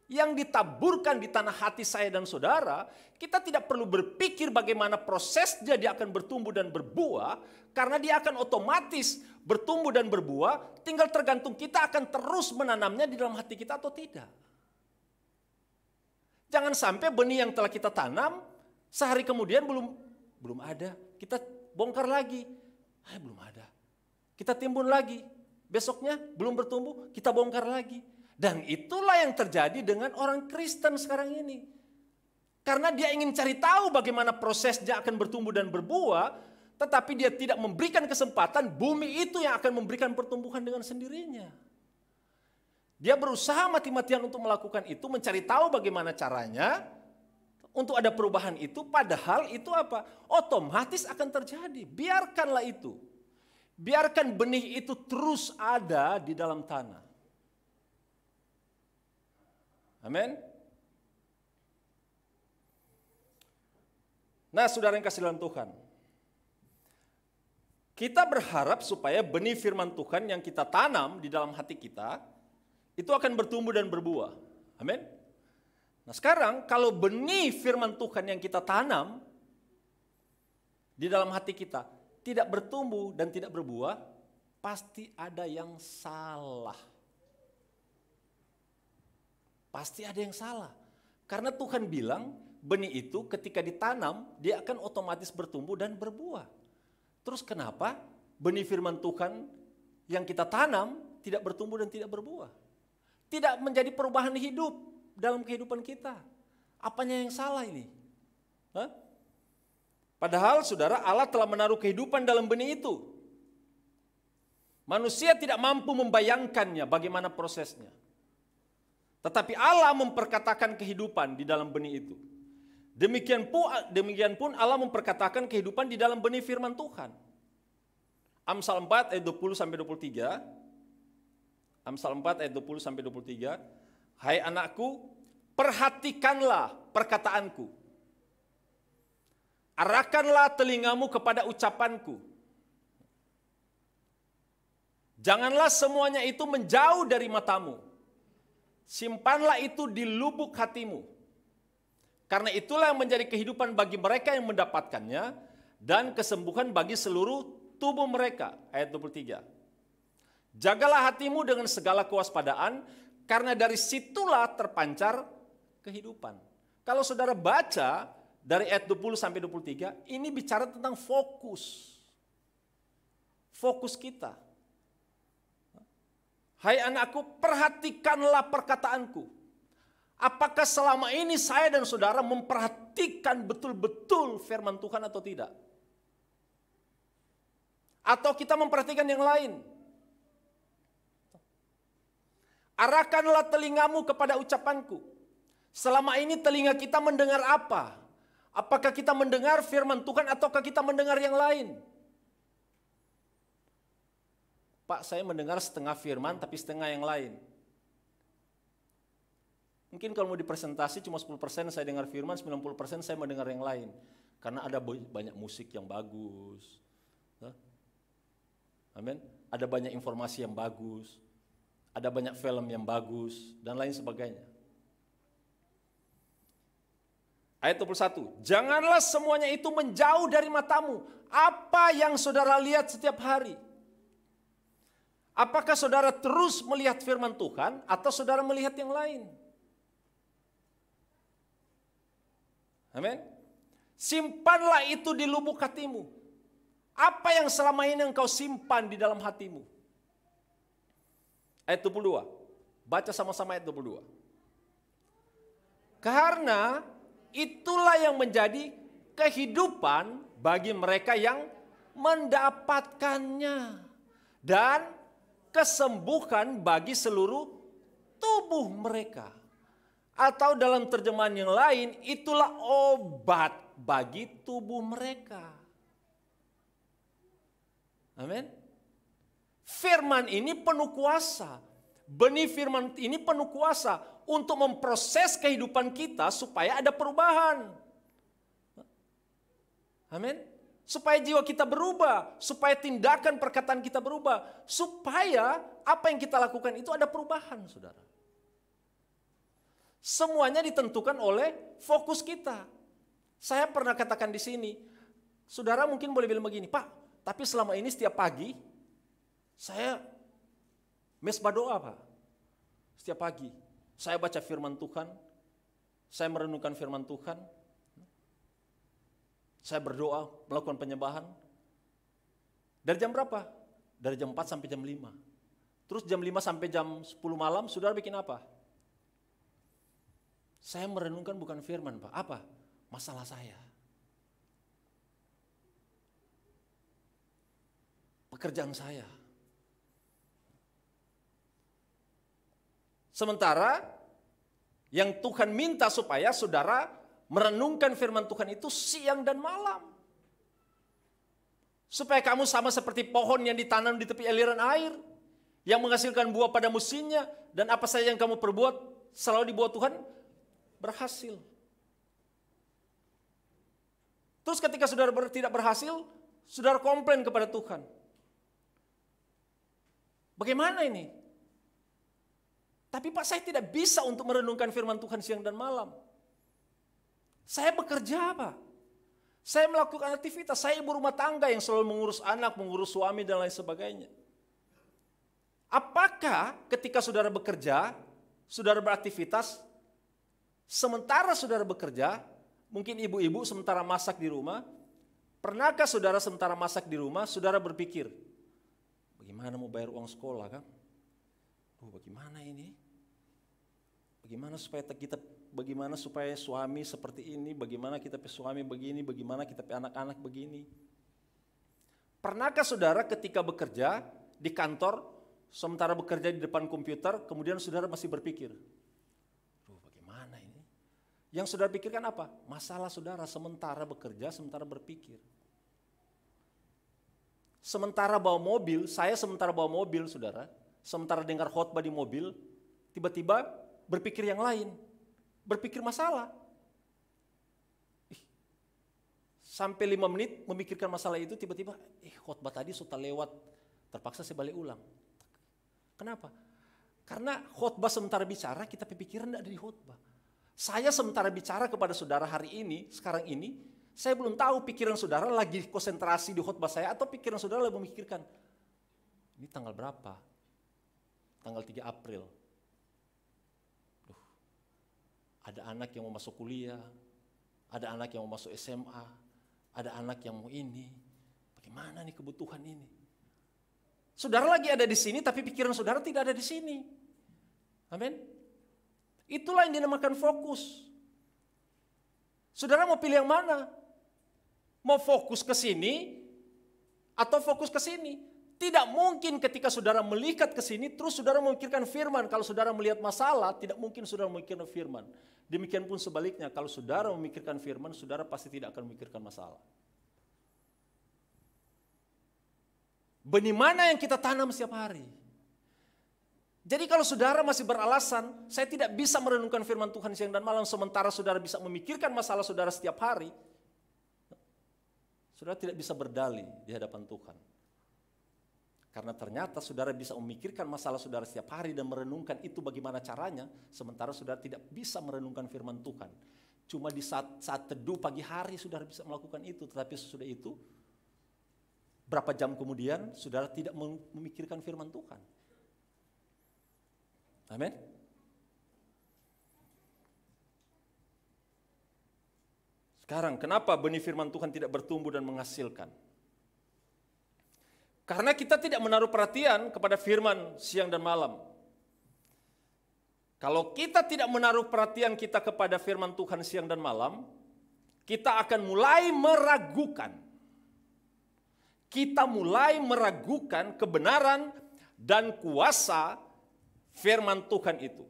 S5: Yang ditaburkan di tanah hati saya dan saudara, kita tidak perlu berpikir bagaimana prosesnya dia akan bertumbuh dan berbuah, karena dia akan otomatis bertumbuh dan berbuah, tinggal tergantung kita akan terus menanamnya di dalam hati kita atau tidak. Jangan sampai benih yang telah kita tanam, sehari kemudian belum ada, kita bongkar lagi, belum ada. Kita timbun lagi, besoknya belum bertumbuh, kita bongkar lagi. Dan itulah yang terjadi dengan orang Kristen sekarang ini. Karena dia ingin cari tahu bagaimana prosesnya akan bertumbuh dan berbuah, tetapi dia tidak memberikan kesempatan bumi itu yang akan memberikan pertumbuhan dengan sendirinya. Dia berusaha mati-matian untuk melakukan itu, mencari tahu bagaimana caranya untuk ada perubahan itu, padahal itu apa? Otomatis akan terjadi. Biarkanlah itu. Biarkan benih itu terus ada di dalam tanah. Amin. Nah, saudara yang kasih dalam Tuhan, kita berharap supaya benih firman Tuhan yang kita tanam di dalam hati kita itu akan bertumbuh dan berbuah. Amin. Nah, sekarang kalau benih firman Tuhan yang kita tanam di dalam hati kita tidak bertumbuh dan tidak berbuah, pasti ada yang salah. Pasti ada yang salah. Karena Tuhan bilang benih itu ketika ditanam dia akan otomatis bertumbuh dan berbuah. Terus kenapa benih firman Tuhan yang kita tanam tidak bertumbuh dan tidak berbuah? Tidak menjadi perubahan hidup dalam kehidupan kita. Apanya yang salah ini? Hah? Padahal saudara, Allah telah menaruh kehidupan dalam benih itu. Manusia tidak mampu membayangkannya bagaimana prosesnya. Tetapi Allah memperkatakan kehidupan di dalam benih itu. Demikian pun Allah memperkatakan kehidupan di dalam benih firman Tuhan. Amsal 4 ayat 20 sampai 23. Amsal 4 ayat 20 sampai 23. Hai anakku, perhatikanlah perkataanku. Arahkanlah telingamu kepada ucapanku. Janganlah semuanya itu menjauh dari matamu. Simpanlah itu di lubuk hatimu. Karena itulah yang menjadi kehidupan bagi mereka yang mendapatkannya dan kesembuhan bagi seluruh tubuh mereka. Ayat 23. Jagalah hatimu dengan segala kewaspadaan, karena dari situlah terpancar kehidupan. Kalau saudara baca dari ayat 20 sampai 23, ini bicara tentang fokus. Fokus kita. Hai anakku, perhatikanlah perkataanku. Apakah selama ini saya dan saudara memperhatikan betul-betul firman Tuhan atau tidak? Atau kita memperhatikan yang lain? Arahkanlah telingamu kepada ucapanku. Selama ini telinga kita mendengar apa? Apakah kita mendengar firman Tuhan ataukah kita mendengar yang lain? Pak, saya mendengar setengah firman tapi setengah yang lain. Mungkin kalau mau dipresentasi cuma 10% saya dengar firman, 90% saya mendengar yang lain. Karena ada banyak musik yang bagus. Amin. Ada banyak informasi yang bagus. Ada banyak film yang bagus dan lain sebagainya. Ayat 21. Janganlah semuanya itu menjauh dari matamu. Apa yang saudara lihat setiap hari? Apakah saudara terus melihat firman Tuhan atau saudara melihat yang lain? Amin. Simpanlah itu di lubuk hatimu. Apa yang selama ini engkau simpan di dalam hatimu? Ayat 22. Baca sama-sama ayat 22. Karena itulah yang menjadi kehidupan bagi mereka yang mendapatkannya. Dan kesembuhan bagi seluruh tubuh mereka. Atau dalam terjemahan yang lain, itulah obat bagi tubuh mereka. Amin. Firman ini penuh kuasa. Benih firman ini penuh kuasa untuk memproses kehidupan kita supaya ada perubahan. Amin. Supaya jiwa kita berubah, supaya tindakan perkataan kita berubah, supaya apa yang kita lakukan itu ada perubahan, saudara. Semuanya ditentukan oleh fokus kita. Saya pernah katakan di sini, saudara mungkin boleh bilang begini, Pak, tapi selama ini setiap pagi saya mesbah doa, Pak. Setiap pagi saya baca firman Tuhan, saya merenungkan firman Tuhan, saya berdoa, melakukan penyembahan. Dari jam berapa? Dari jam 4 sampai jam 5. Terus jam 5 sampai jam 10 malam, saudara bikin apa? Saya merenungkan bukan firman, Pak. Apa? Masalah saya. Pekerjaan saya. Sementara yang Tuhan minta supaya saudara merenungkan firman Tuhan itu siang dan malam. Supaya kamu sama seperti pohon yang ditanam di tepi aliran air. Yang menghasilkan buah pada musimnya. Dan apa saja yang kamu perbuat selalu dibawa Tuhan berhasil. Terus ketika saudara tidak berhasil, saudara komplain kepada Tuhan. Bagaimana ini? Tapi Pak, saya tidak bisa untuk merenungkan firman Tuhan siang dan malam. Saya bekerja, Pak. Saya melakukan aktivitas, saya ibu rumah tangga yang selalu mengurus anak, mengurus suami dan lain sebagainya. Apakah ketika saudara bekerja, saudara beraktivitas, sementara saudara bekerja, mungkin ibu-ibu sementara masak di rumah, pernahkah saudara sementara masak di rumah, saudara berpikir, bagaimana mau bayar uang sekolah kan? Bagaimana ini? Bagaimana supaya suami seperti ini, bagaimana kita suami begini, bagaimana kita anak-anak begini. Pernahkah saudara ketika bekerja di kantor, sementara bekerja di depan komputer, kemudian saudara masih berpikir, bagaimana ini? Yang saudara pikirkan apa? Masalah saudara sementara bekerja, sementara berpikir. Sementara bawa mobil, saya sementara bawa mobil saudara, sementara dengar khotbah di mobil, tiba-tiba berpikir yang lain, berpikir masalah. Sampai 5 menit memikirkan masalah itu, tiba-tiba khotbah tadi sudah lewat, terpaksa saya balik ulang. Kenapa? Karena khotbah sementara bicara, kita pikiran tidak ada di khotbah. Saya sementara bicara kepada saudara hari ini, sekarang ini, saya belum tahu pikiran saudara lagi konsentrasi di khotbah saya atau pikiran saudara lagi memikirkan, ini tanggal berapa? Tanggal 3 April. Ada anak yang mau masuk kuliah, ada anak yang mau masuk SMA, ada anak yang mau ini. Bagaimana nih kebutuhan ini? Saudara lagi ada di sini, tapi pikiran saudara tidak ada di sini. Amin. Itulah yang dinamakan fokus. Saudara mau pilih yang mana? Mau fokus ke sini atau fokus ke sini? Tidak mungkin ketika saudara melihat ke sini, terus saudara memikirkan firman. Kalau saudara melihat masalah, tidak mungkin saudara memikirkan firman. Demikian pun sebaliknya, kalau saudara memikirkan firman, saudara pasti tidak akan memikirkan masalah. Benih mana yang kita tanam setiap hari? Jadi kalau saudara masih beralasan, saya tidak bisa merenungkan firman Tuhan siang dan malam, sementara saudara bisa memikirkan masalah saudara setiap hari, saudara tidak bisa berdalih di hadapan Tuhan. Karena ternyata saudara bisa memikirkan masalah saudara setiap hari dan merenungkan itu bagaimana caranya, sementara saudara tidak bisa merenungkan firman Tuhan. Cuma di saat teduh pagi hari saudara bisa melakukan itu, tetapi sesudah itu, berapa jam kemudian saudara tidak memikirkan firman Tuhan. Amin. Sekarang kenapa benih firman Tuhan tidak bertumbuh dan menghasilkan? Karena kita tidak menaruh perhatian kepada firman siang dan malam. Kalau kita tidak menaruh perhatian kita kepada firman Tuhan siang dan malam, kita akan mulai meragukan. Kita mulai meragukan kebenaran dan kuasa firman Tuhan itu.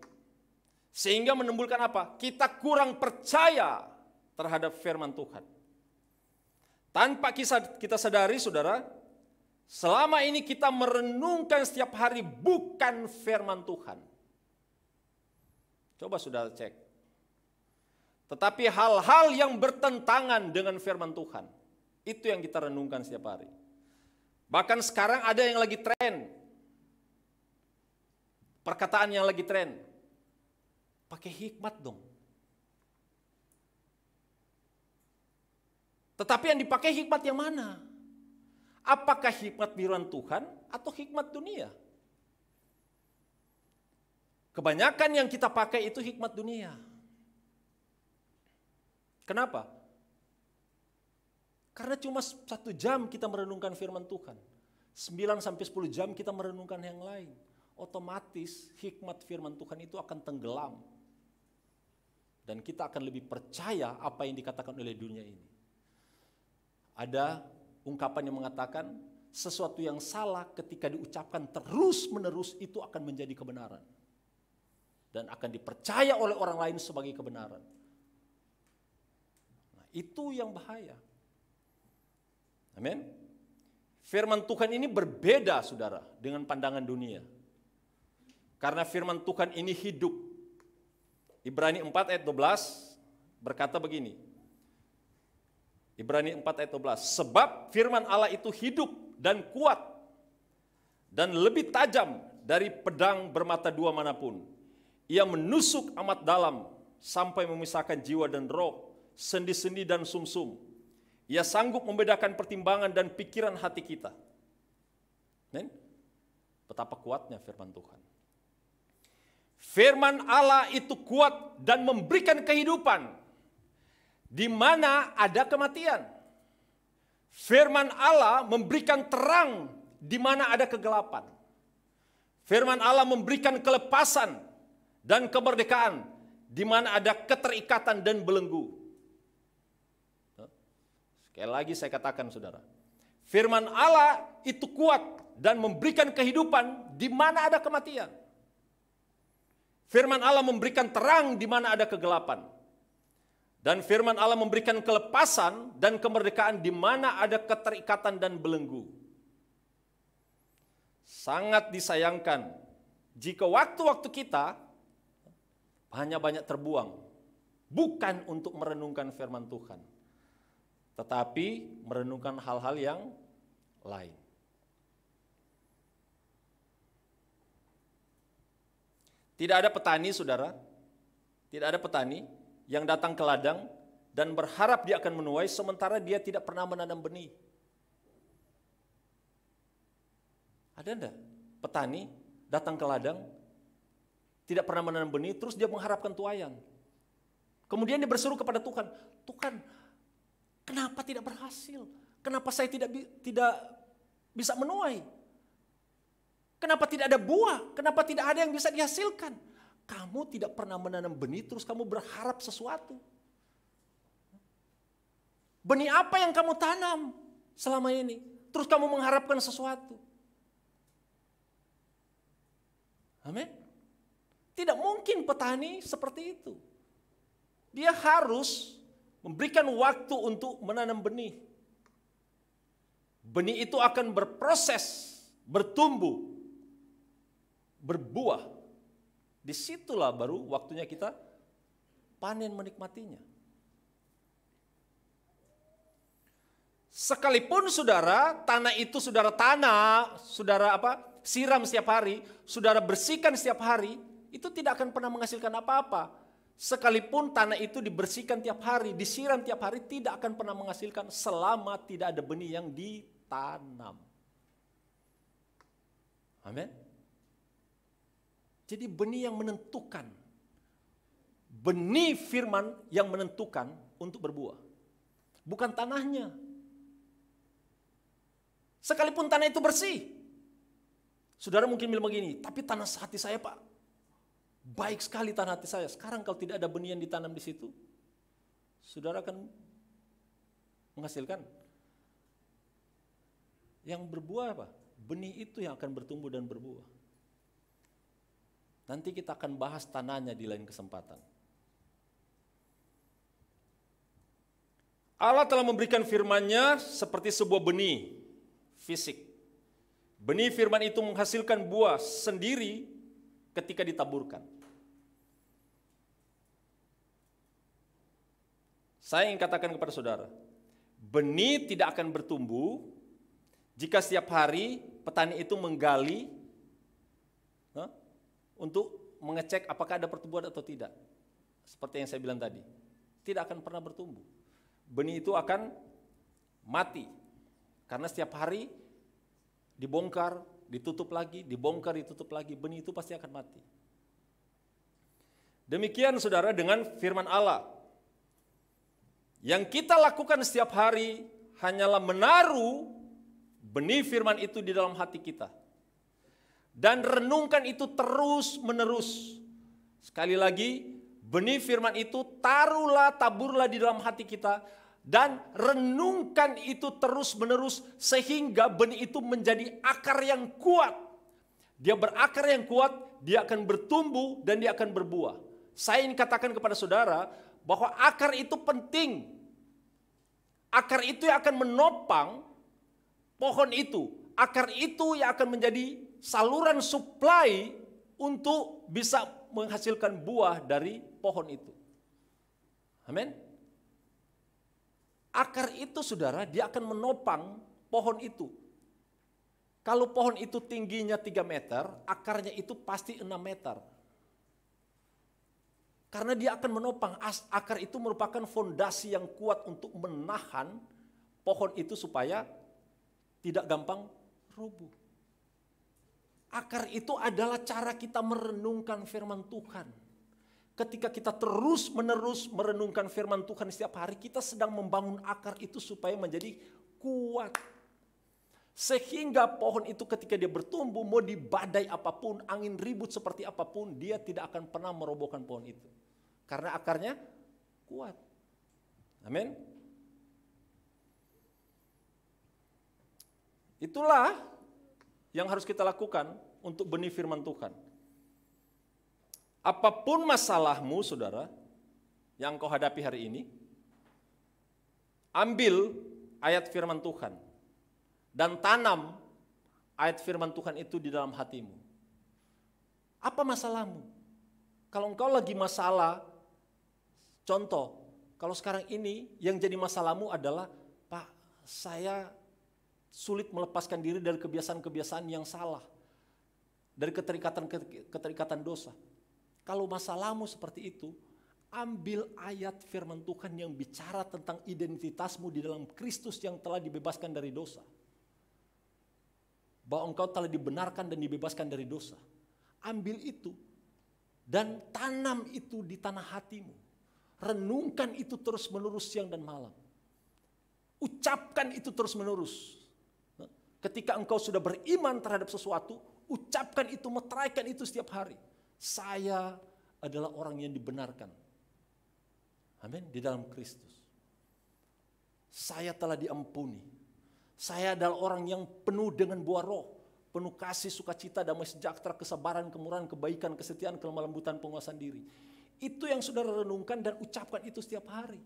S5: Sehingga menimbulkan apa? Kita kurang percaya terhadap firman Tuhan. Tanpa kita sadari saudara, selama ini kita merenungkan setiap hari bukan firman Tuhan. Coba saudara cek. Tetapi hal-hal yang bertentangan dengan firman Tuhan, itu yang kita renungkan setiap hari. Bahkan sekarang ada yang lagi tren. Perkataan yang lagi tren, pakai hikmat dong. Tetapi yang dipakai hikmat yang mana? Apakah hikmat firman Tuhan atau hikmat dunia? Kebanyakan yang kita pakai itu hikmat dunia. Kenapa? Karena cuma 1 jam kita merenungkan firman Tuhan. 9-10 jam kita merenungkan yang lain. Otomatis hikmat firman Tuhan itu akan tenggelam. Dan kita akan lebih percaya apa yang dikatakan oleh dunia ini. Ada ungkapan yang mengatakan sesuatu yang salah ketika diucapkan terus-menerus itu akan menjadi kebenaran. Dan akan dipercaya oleh orang lain sebagai kebenaran. Nah, itu yang bahaya. Amin. Firman Tuhan ini berbeda saudara dengan pandangan dunia. Karena firman Tuhan ini hidup. Ibrani 4 ayat 12 berkata begini. Ibrani 4 ayat 12. Sebab firman Allah itu hidup dan kuat dan lebih tajam dari pedang bermata dua manapun. Ia menusuk amat dalam sampai memisahkan jiwa dan roh, sendi-sendi dan sumsum. Ia sanggup membedakan pertimbangan dan pikiran hati kita. Betapa kuatnya firman Tuhan. Firman Allah itu kuat dan memberikan kehidupan di mana ada kematian. Firman Allah memberikan terang di mana ada kegelapan. Firman Allah memberikan kelepasan dan kemerdekaan di mana ada keterikatan dan belenggu. Sekali lagi saya katakan saudara, firman Allah itu kuat dan memberikan kehidupan di mana ada kematian. Firman Allah memberikan terang di mana ada kegelapan. Dan firman Allah memberikan kelepasan dan kemerdekaan di mana ada keterikatan dan belenggu. Sangat disayangkan jika waktu-waktu kita hanya banyak terbuang, bukan untuk merenungkan firman Tuhan, tetapi merenungkan hal-hal yang lain. Tidak ada petani, saudara, tidak ada petani yang datang ke ladang dan berharap dia akan menuai sementara dia tidak pernah menanam benih. Ada enggak petani datang ke ladang, tidak pernah menanam benih, terus dia mengharapkan tuaian. Kemudian dia berseru kepada Tuhan, Tuhan, kenapa tidak berhasil? Kenapa saya tidak bisa menuai? Kenapa tidak ada buah? Kenapa tidak ada yang bisa dihasilkan? Kamu tidak pernah menanam benih, terus kamu berharap sesuatu. Benih apa yang kamu tanam selama ini? Terus kamu mengharapkan sesuatu. Amin. Tidak mungkin petani seperti itu. Dia harus memberikan waktu untuk menanam benih. Benih itu akan berproses, bertumbuh, berbuah. Disitulah baru waktunya kita panen menikmatinya. Sekalipun saudara, tanah itu saudara tanah, saudara siram setiap hari, saudara bersihkan setiap hari, itu tidak akan pernah menghasilkan apa-apa. Sekalipun tanah itu dibersihkan tiap hari, disiram tiap hari, tidak akan pernah menghasilkan selama tidak ada benih yang ditanam. Amin. Jadi benih yang menentukan, benih firman yang menentukan untuk berbuah, bukan tanahnya. Sekalipun tanah itu bersih, saudara mungkin bilang begini, tapi tanah hati saya Pak, baik sekali tanah hati saya. Sekarang kalau tidak ada benih yang ditanam di situ, saudara akan menghasilkan. Yang berbuah apa? Benih itu yang akan bertumbuh dan berbuah. Nanti kita akan bahas tanahnya di lain kesempatan. Allah telah memberikan firman-Nya seperti sebuah benih fisik. Benih firman itu menghasilkan buah sendiri ketika ditaburkan. Saya ingin katakan kepada saudara, benih tidak akan bertumbuh jika setiap hari petani itu menggali untuk mengecek apakah ada pertumbuhan atau tidak. Seperti yang saya bilang tadi, tidak akan pernah bertumbuh. Benih itu akan mati, karena setiap hari dibongkar, ditutup lagi, dibongkar, ditutup lagi, benih itu pasti akan mati. Demikian saudara dengan firman Allah. Yang kita lakukan setiap hari hanyalah menaruh benih firman itu di dalam hati kita. Dan renungkan itu terus menerus. Sekali lagi, benih firman itu taruhlah, taburlah di dalam hati kita. Dan renungkan itu terus menerus sehingga benih itu menjadi akar yang kuat. Dia berakar yang kuat, dia akan bertumbuh dan dia akan berbuah. Saya ingin katakan kepada saudara bahwa akar itu penting. Akar itu yang akan menopang pohon itu. Akar itu yang akan menjadi saluran suplai untuk bisa menghasilkan buah dari pohon itu. Amin. Akar itu saudara, dia akan menopang pohon itu. Kalau pohon itu tingginya 3 meter, akarnya itu pasti 6 meter. Karena dia akan menopang, akar itu merupakan fondasi yang kuat untuk menahan pohon itu supaya tidak gampang rubuh. Akar itu adalah cara kita merenungkan firman Tuhan. Ketika kita terus menerus merenungkan firman Tuhan setiap hari, kita sedang membangun akar itu supaya menjadi kuat. Sehingga pohon itu ketika dia bertumbuh, mau di badai apapun, angin ribut seperti apapun, dia tidak akan pernah merobohkan pohon itu. Karena akarnya kuat. Amin. Itulah yang harus kita lakukan untuk benih firman Tuhan. Apapun masalahmu, saudara, yang kau hadapi hari ini, ambil ayat firman Tuhan dan tanam ayat firman Tuhan itu di dalam hatimu. Apa masalahmu? Kalau engkau lagi masalah, contoh, kalau sekarang ini yang jadi masalahmu adalah, Pak, saya sulit melepaskan diri dari kebiasaan-kebiasaan yang salah, dari keterikatan dosa. Kalau masalahmu seperti itu, ambil ayat firman Tuhan yang bicara tentang identitasmu di dalam Kristus yang telah dibebaskan dari dosa. Bahwa engkau telah dibenarkan dan dibebaskan dari dosa. Ambil itu dan tanam itu di tanah hatimu. Renungkan itu terus menerus siang dan malam. Ucapkan itu terus menerus. Ketika engkau sudah beriman terhadap sesuatu, ucapkan itu, meteraikan itu setiap hari. Saya adalah orang yang dibenarkan. Amin, di dalam Kristus. Saya telah diampuni. Saya adalah orang yang penuh dengan buah roh, penuh kasih, sukacita, damai sejahtera, kesabaran, kemurahan, kebaikan, kesetiaan, kelemah lembutan, penguasaan diri. Itu yang saudara renungkan dan ucapkan itu setiap hari.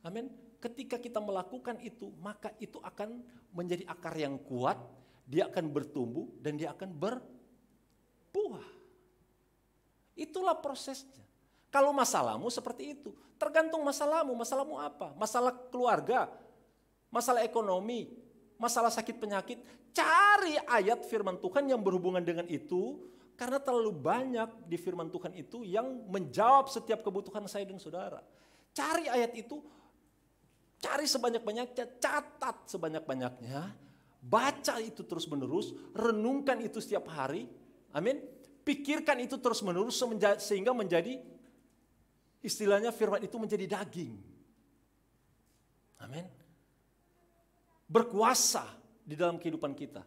S5: Amin. Ketika kita melakukan itu, maka itu akan menjadi akar yang kuat, dia akan bertumbuh dan dia akan berbuah. Itulah prosesnya. Kalau masalahmu seperti itu, tergantung masalahmu. Masalahmu apa? Masalah keluarga, masalah ekonomi, masalah sakit penyakit. Cari ayat firman Tuhan yang berhubungan dengan itu, karena terlalu banyak di firman Tuhan itu yang menjawab setiap kebutuhan saya dan saudara. Cari ayat itu, cari sebanyak-banyaknya, catat sebanyak-banyaknya, baca itu terus menerus, renungkan itu setiap hari, amin. Pikirkan itu terus menerus sehingga menjadi, istilahnya firman itu menjadi daging. Amin. Berkuasa di dalam kehidupan kita.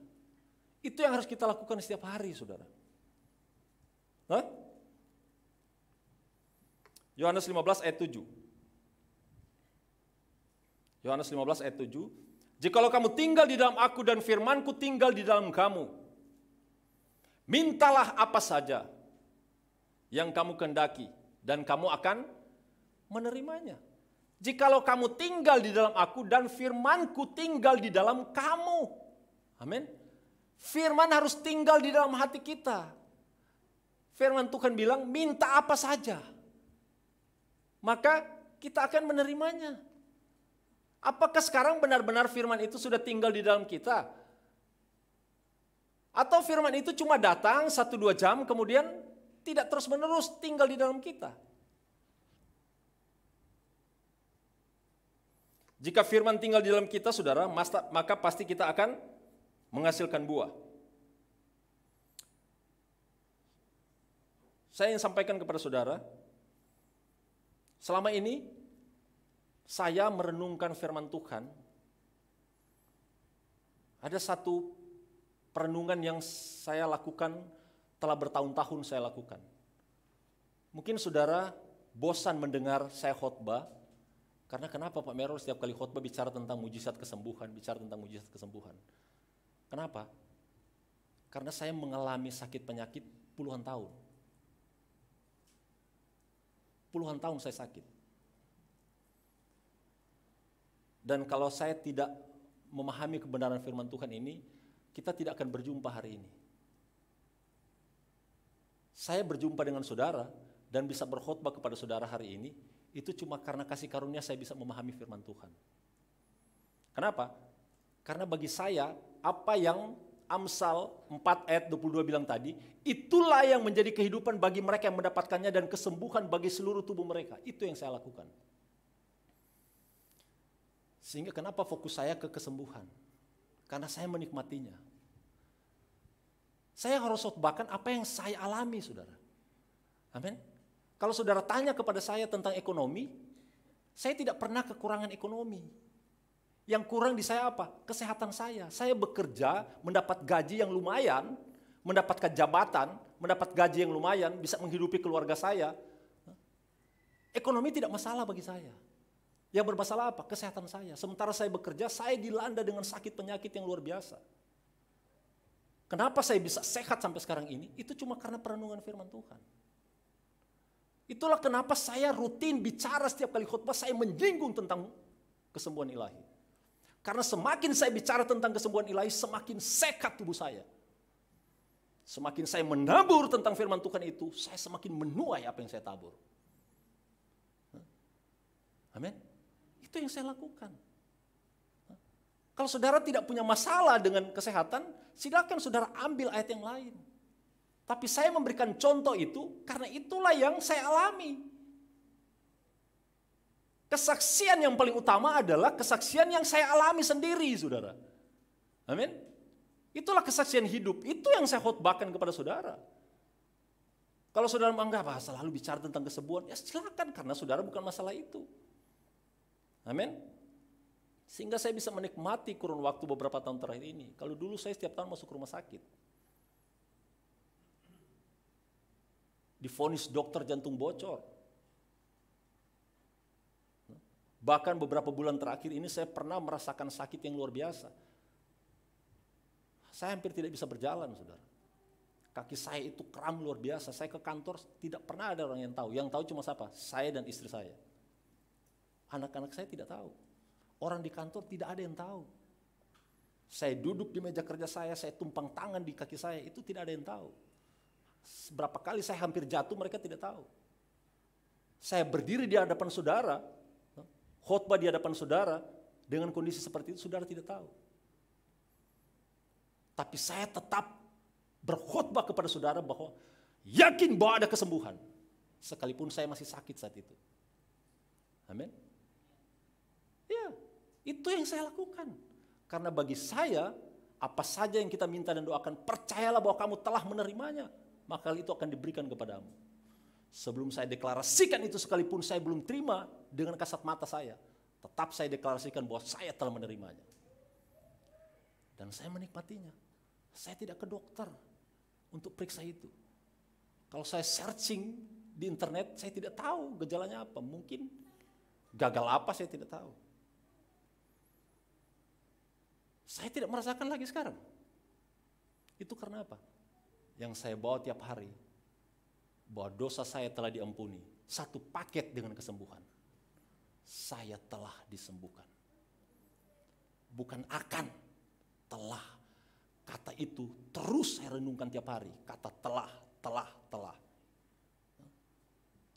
S5: Itu yang harus kita lakukan setiap hari, saudara. Hah? Yohanes 15 ayat 7. Yohanes 15 ayat 7. Jikalau kamu tinggal di dalam aku dan firmanku tinggal di dalam kamu, mintalah apa saja yang kamu kehendaki dan kamu akan menerimanya. Jikalau kamu tinggal di dalam aku dan firmanku tinggal di dalam kamu. Amin. Firman harus tinggal di dalam hati kita. Firman Tuhan bilang minta apa saja, maka kita akan menerimanya. Apakah sekarang benar-benar firman itu sudah tinggal di dalam kita? Atau firman itu cuma datang 1-2 jam kemudian tidak terus menerus tinggal di dalam kita? Jika firman tinggal di dalam kita, saudara, maka pasti kita akan menghasilkan buah. Saya ingin sampaikan kepada saudara, selama ini saya merenungkan firman Tuhan. Ada satu perenungan yang saya lakukan, telah bertahun-tahun saya lakukan. Mungkin saudara bosan mendengar saya khotbah, karena kenapa Pak Merol setiap kali khotbah bicara tentang mujizat kesembuhan, bicara tentang mujizat kesembuhan. Kenapa? Karena saya mengalami sakit penyakit puluhan tahun. Puluhan tahun saya sakit. Dan kalau saya tidak memahami kebenaran firman Tuhan ini, kita tidak akan berjumpa hari ini. Saya berjumpa dengan saudara dan bisa berkhotbah kepada saudara hari ini, itu cuma karena kasih karunia saya bisa memahami firman Tuhan. Kenapa? Karena bagi saya, apa yang Amsal 4 ayat 22 bilang tadi, itulah yang menjadi kehidupan bagi mereka yang mendapatkannya dan kesembuhan bagi seluruh tubuh mereka. Itu yang saya lakukan. Sehingga kenapa fokus saya ke kesembuhan? Karena saya menikmatinya. Saya harus khotbahkan apa yang saya alami, saudara. Amin. Kalau saudara tanya kepada saya tentang ekonomi, saya tidak pernah kekurangan ekonomi. Yang kurang di saya apa? Kesehatan saya. Saya bekerja, mendapat gaji yang lumayan, mendapatkan jabatan, mendapat gaji yang lumayan, bisa menghidupi keluarga saya. Ekonomi tidak masalah bagi saya. Yang bermasalah apa? Kesehatan saya. Sementara saya bekerja, saya dilanda dengan sakit penyakit yang luar biasa. Kenapa saya bisa sehat sampai sekarang ini? Itu cuma karena perenungan firman Tuhan. Itulah kenapa saya rutin bicara setiap kali khotbah, saya menyinggung tentang kesembuhan ilahi. Karena semakin saya bicara tentang kesembuhan ilahi, semakin sekat tubuh saya. Semakin saya menabur tentang firman Tuhan itu, saya semakin menuai apa yang saya tabur. Amin. Itu yang saya lakukan. Kalau saudara tidak punya masalah dengan kesehatan, silakan saudara ambil ayat yang lain. Tapi saya memberikan contoh itu karena itulah yang saya alami. Kesaksian yang paling utama adalah kesaksian yang saya alami sendiri, saudara. Amin. Itulah kesaksian hidup, itu yang saya khotbahkan kepada saudara. Kalau saudara menganggap selalu bicara tentang kesembuhan, ya silakan karena saudara bukan masalah itu. Amin. Sehingga saya bisa menikmati kurun waktu beberapa tahun terakhir ini. Kalau dulu saya setiap tahun masuk rumah sakit. Divonis dokter jantung bocor. Bahkan beberapa bulan terakhir ini saya pernah merasakan sakit yang luar biasa. Saya hampir tidak bisa berjalan, saudara. Kaki saya itu kram luar biasa. Saya ke kantor tidak pernah ada orang yang tahu. Yang tahu cuma siapa? Saya dan istri saya. Anak-anak saya tidak tahu. Orang di kantor tidak ada yang tahu. Saya duduk di meja kerja saya tumpang tangan di kaki saya, itu tidak ada yang tahu. Berapa kali saya hampir jatuh, mereka tidak tahu. Saya berdiri di hadapan saudara, khotbah di hadapan saudara, dengan kondisi seperti itu, saudara tidak tahu. Tapi saya tetap berkhotbah kepada saudara bahwa yakin bahwa ada kesembuhan. Sekalipun saya masih sakit saat itu. Amin. Ya, itu yang saya lakukan. Karena bagi saya, apa saja yang kita minta dan doakan, percayalah bahwa kamu telah menerimanya. Maka itu akan diberikan kepadamu. Sebelum saya deklarasikan itu sekalipun saya belum terima dengan kasat mata saya, tetap saya deklarasikan bahwa saya telah menerimanya. Dan saya menikmatinya. Saya tidak ke dokter untuk periksa itu. Kalau saya searching di internet, saya tidak tahu gejalanya apa. Mungkin gagal apa, saya tidak tahu. Saya tidak merasakan lagi sekarang. Itu karena apa? Yang saya bawa tiap hari, bahwa dosa saya telah diampuni. Satu paket dengan kesembuhan. Saya telah disembuhkan. Bukan akan, telah. Kata itu terus saya renungkan tiap hari. Kata telah.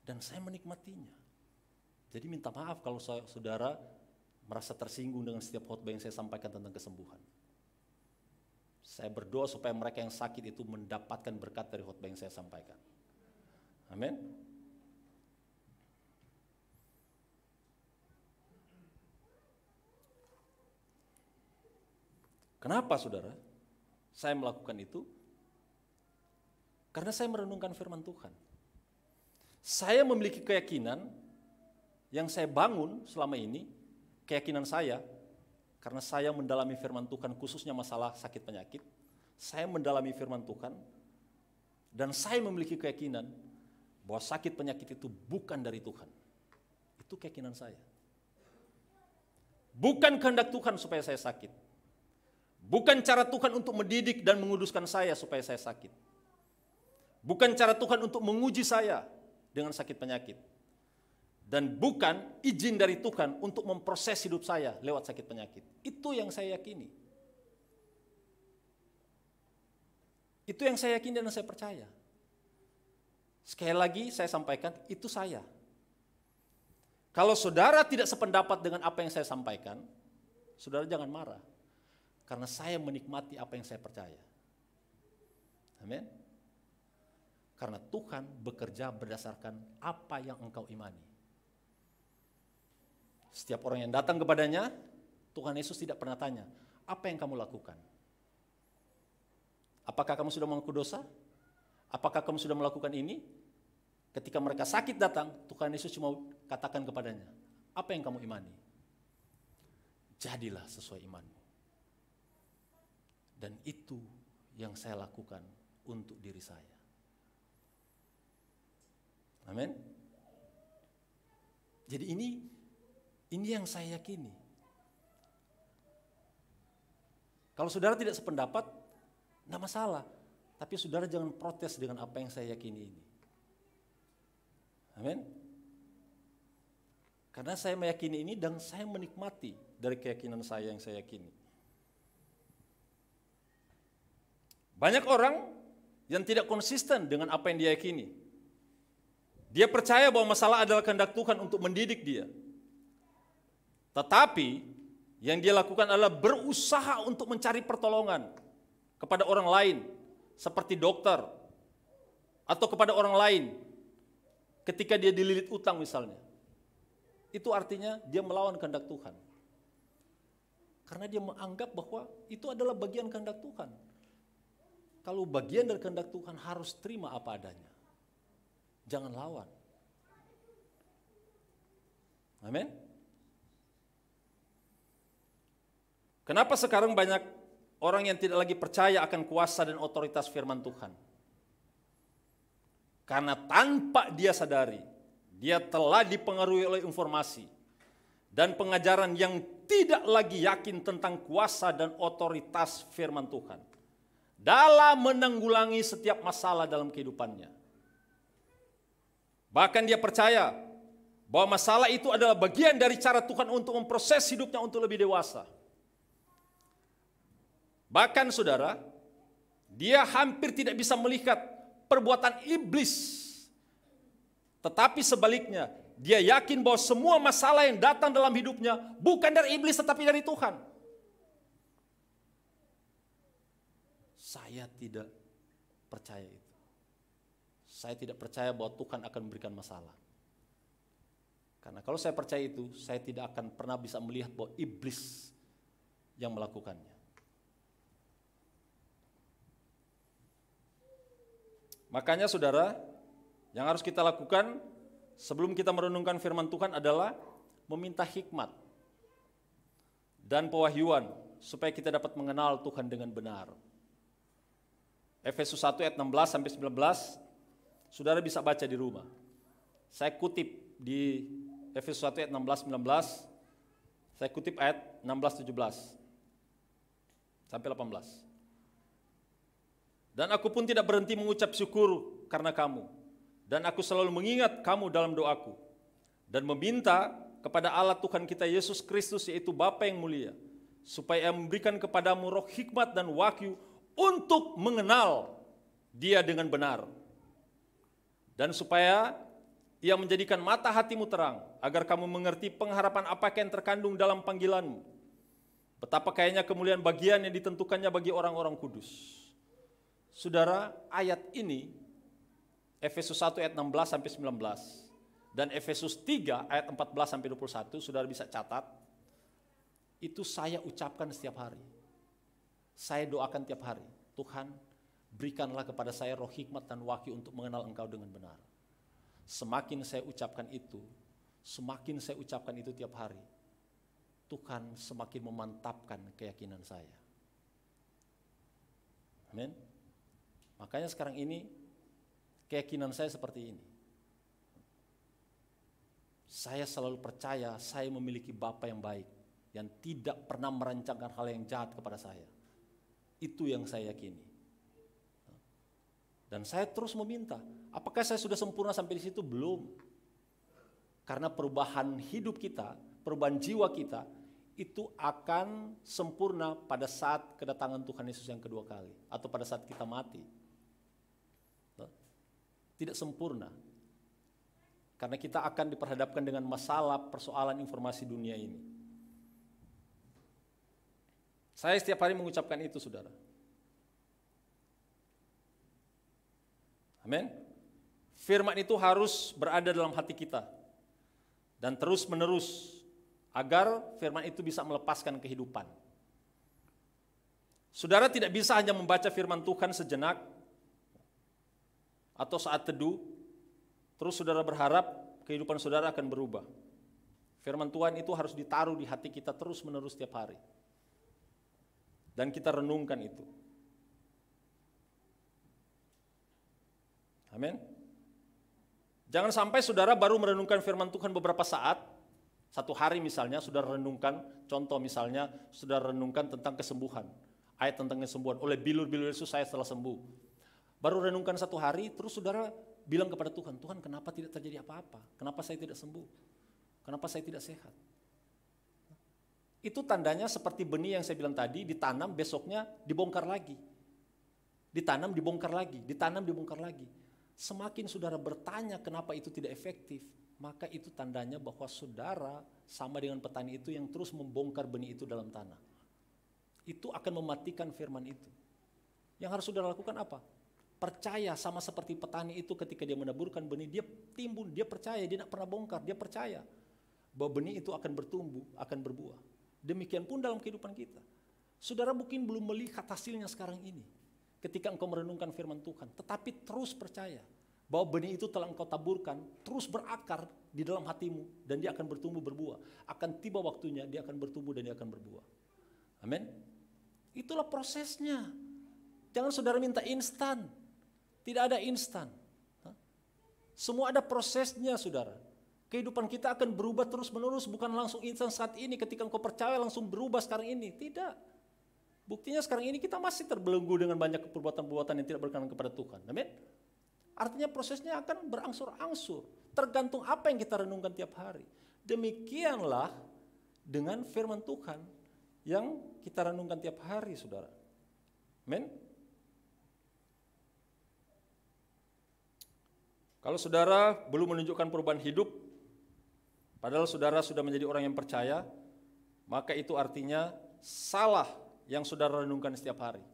S5: Dan saya menikmatinya. Jadi minta maaf kalau saudara merasa tersinggung dengan setiap khotbah yang saya sampaikan tentang kesembuhan. Saya berdoa supaya mereka yang sakit itu mendapatkan berkat dari khotbah yang saya sampaikan. Amin. Kenapa saudara saya melakukan itu? Karena saya merenungkan firman Tuhan. Saya memiliki keyakinan yang saya bangun selama ini, keyakinan saya, karena saya mendalami firman Tuhan khususnya masalah sakit penyakit, saya mendalami firman Tuhan, dan saya memiliki keyakinan bahwa sakit penyakit itu bukan dari Tuhan. Itu keyakinan saya. Bukan kehendak Tuhan supaya saya sakit. Bukan cara Tuhan untuk mendidik dan menguduskan saya supaya saya sakit. Bukan cara Tuhan untuk menguji saya dengan sakit penyakit. Dan bukan izin dari Tuhan untuk memproses hidup saya lewat sakit penyakit. Itu yang saya yakini. Itu yang saya yakini dan saya percaya. Sekali lagi saya sampaikan, itu saya. Kalau saudara tidak sependapat dengan apa yang saya sampaikan, saudara jangan marah. Karena saya menikmati apa yang saya percaya. Amin. Karena Tuhan bekerja berdasarkan apa yang engkau imani. Setiap orang yang datang kepadanya, Tuhan Yesus tidak pernah tanya, apa yang kamu lakukan? Apakah kamu sudah mengaku dosa? Apakah kamu sudah melakukan ini? Ketika mereka sakit datang, Tuhan Yesus cuma katakan kepadanya, apa yang kamu imani? Jadilah sesuai imanmu. Dan itu yang saya lakukan untuk diri saya. Amin. Jadi ini yang saya yakini. Kalau saudara tidak sependapat, tidak masalah. Tapi saudara jangan protes dengan apa yang saya yakini ini. Amin. Karena saya meyakini ini dan saya menikmati dari keyakinan saya yang saya yakini. Banyak orang yang tidak konsisten dengan apa yang dia yakini. Dia percaya bahwa masalah adalah kehendak Tuhan untuk mendidik dia. Tetapi yang dia lakukan adalah berusaha untuk mencari pertolongan kepada orang lain, seperti dokter, atau kepada orang lain ketika dia dililit utang misalnya. Itu artinya dia melawan kehendak Tuhan. Karena dia menganggap bahwa itu adalah bagian kehendak Tuhan. Kalau bagian dari kehendak Tuhan harus terima apa adanya. Jangan lawan. Amin. Kenapa sekarang banyak orang yang tidak lagi percaya akan kuasa dan otoritas firman Tuhan? Karena tanpa dia sadari, dia telah dipengaruhi oleh informasi dan pengajaran yang tidak lagi yakin tentang kuasa dan otoritas firman Tuhan dalam menanggulangi setiap masalah dalam kehidupannya. Bahkan dia percaya bahwa masalah itu adalah bagian dari cara Tuhan untuk memproses hidupnya untuk lebih dewasa. Bahkan saudara, dia hampir tidak bisa melihat perbuatan iblis. Tetapi sebaliknya, dia yakin bahwa semua masalah yang datang dalam hidupnya bukan dari iblis tetapi dari Tuhan. Saya tidak percaya itu. Saya tidak percaya bahwa Tuhan akan memberikan masalah. Karena kalau saya percaya itu, saya tidak akan pernah bisa melihat bahwa iblis yang melakukannya. Makanya saudara, yang harus kita lakukan sebelum kita merenungkan firman Tuhan adalah meminta hikmat dan pewahyuan supaya kita dapat mengenal Tuhan dengan benar. Efesus 1 ayat 16 sampai 19, saudara bisa baca di rumah. Saya kutip di Efesus 1 ayat 16-19, saya kutip ayat 16-17 sampai 18. Dan aku pun tidak berhenti mengucap syukur karena kamu. Dan aku selalu mengingat kamu dalam doaku. Dan meminta kepada Allah Tuhan kita Yesus Kristus, yaitu Bapa yang mulia, supaya Ia memberikan kepadamu roh hikmat dan wahyu untuk mengenal Dia dengan benar. Dan supaya Ia menjadikan mata hatimu terang, agar kamu mengerti pengharapan apa yang terkandung dalam panggilanmu. Betapa kayanya kemuliaan bagian yang ditentukannya bagi orang-orang kudus. Saudara, ayat ini Efesus 1 ayat 16 sampai 19 dan Efesus 3 ayat 14 sampai 21, saudara bisa catat. Itu saya ucapkan setiap hari. Saya doakan tiap hari. Tuhan, berikanlah kepada saya roh hikmat dan wahyu untuk mengenal Engkau dengan benar. Semakin saya ucapkan itu tiap hari, Tuhan semakin memantapkan keyakinan saya. Amin. Makanya sekarang ini keyakinan saya seperti ini. Saya selalu percaya saya memiliki Bapa yang baik, yang tidak pernah merancangkan hal yang jahat kepada saya. Itu yang saya yakini. Dan saya terus meminta, apakah saya sudah sempurna sampai di situ? Belum. Karena perubahan hidup kita, perubahan jiwa kita, itu akan sempurna pada saat kedatangan Tuhan Yesus yang kedua kali, atau pada saat kita mati. Tidak sempurna. Karena kita akan diperhadapkan dengan masalah, persoalan informasi dunia ini. Saya setiap hari mengucapkan itu, saudara. Amin. Firman itu harus berada dalam hati kita dan terus menerus agar firman itu bisa melepaskan kehidupan. Saudara tidak bisa hanya membaca firman Tuhan sejenak atau saat teduh, terus saudara berharap kehidupan saudara akan berubah. Firman Tuhan itu harus ditaruh di hati kita terus menerus setiap hari. Dan kita renungkan itu. Amin. Jangan sampai saudara baru merenungkan firman Tuhan beberapa saat, satu hari misalnya, saudara renungkan, contoh misalnya, saudara renungkan tentang kesembuhan. Ayat tentang kesembuhan, oleh bilur-bilur Yesus saya telah sembuh. Baru renungkan satu hari, terus saudara bilang kepada Tuhan, Tuhan kenapa tidak terjadi apa-apa? Kenapa saya tidak sembuh? Kenapa saya tidak sehat? Itu tandanya seperti benih yang saya bilang tadi, ditanam besoknya dibongkar lagi. Ditanam dibongkar lagi, ditanam dibongkar lagi. Semakin saudara bertanya kenapa itu tidak efektif, maka itu tandanya bahwa saudara sama dengan petani itu yang terus membongkar benih itu dalam tanah. Itu akan mematikan firman itu. Yang harus saudara lakukan apa? Percaya, sama seperti petani itu ketika dia menaburkan benih, dia timbun, dia percaya, dia tidak pernah bongkar, dia percaya bahwa benih itu akan bertumbuh, akan berbuah. Demikian pun dalam kehidupan kita. Saudara mungkin belum melihat hasilnya sekarang ini ketika engkau merenungkan firman Tuhan, tetapi terus percaya bahwa benih itu telah engkau taburkan, terus berakar di dalam hatimu, dan dia akan bertumbuh berbuah. Akan tiba waktunya dia akan bertumbuh dan dia akan berbuah. Amin. Itulah prosesnya. Jangan saudara minta instan. Tidak ada instan. Semua ada prosesnya, saudara. Kehidupan kita akan berubah terus menerus, bukan langsung instan saat ini ketika engkau percaya langsung berubah sekarang ini. Tidak. Buktinya sekarang ini kita masih terbelenggu dengan banyak perbuatan-perbuatan yang tidak berkenan kepada Tuhan. Amin. Artinya prosesnya akan berangsur-angsur. Tergantung apa yang kita renungkan tiap hari. Demikianlah dengan firman Tuhan yang kita renungkan tiap hari, saudara. Amin. Kalau saudara belum menunjukkan perubahan hidup, padahal saudara sudah menjadi orang yang percaya, maka itu artinya salah yang saudara renungkan setiap hari.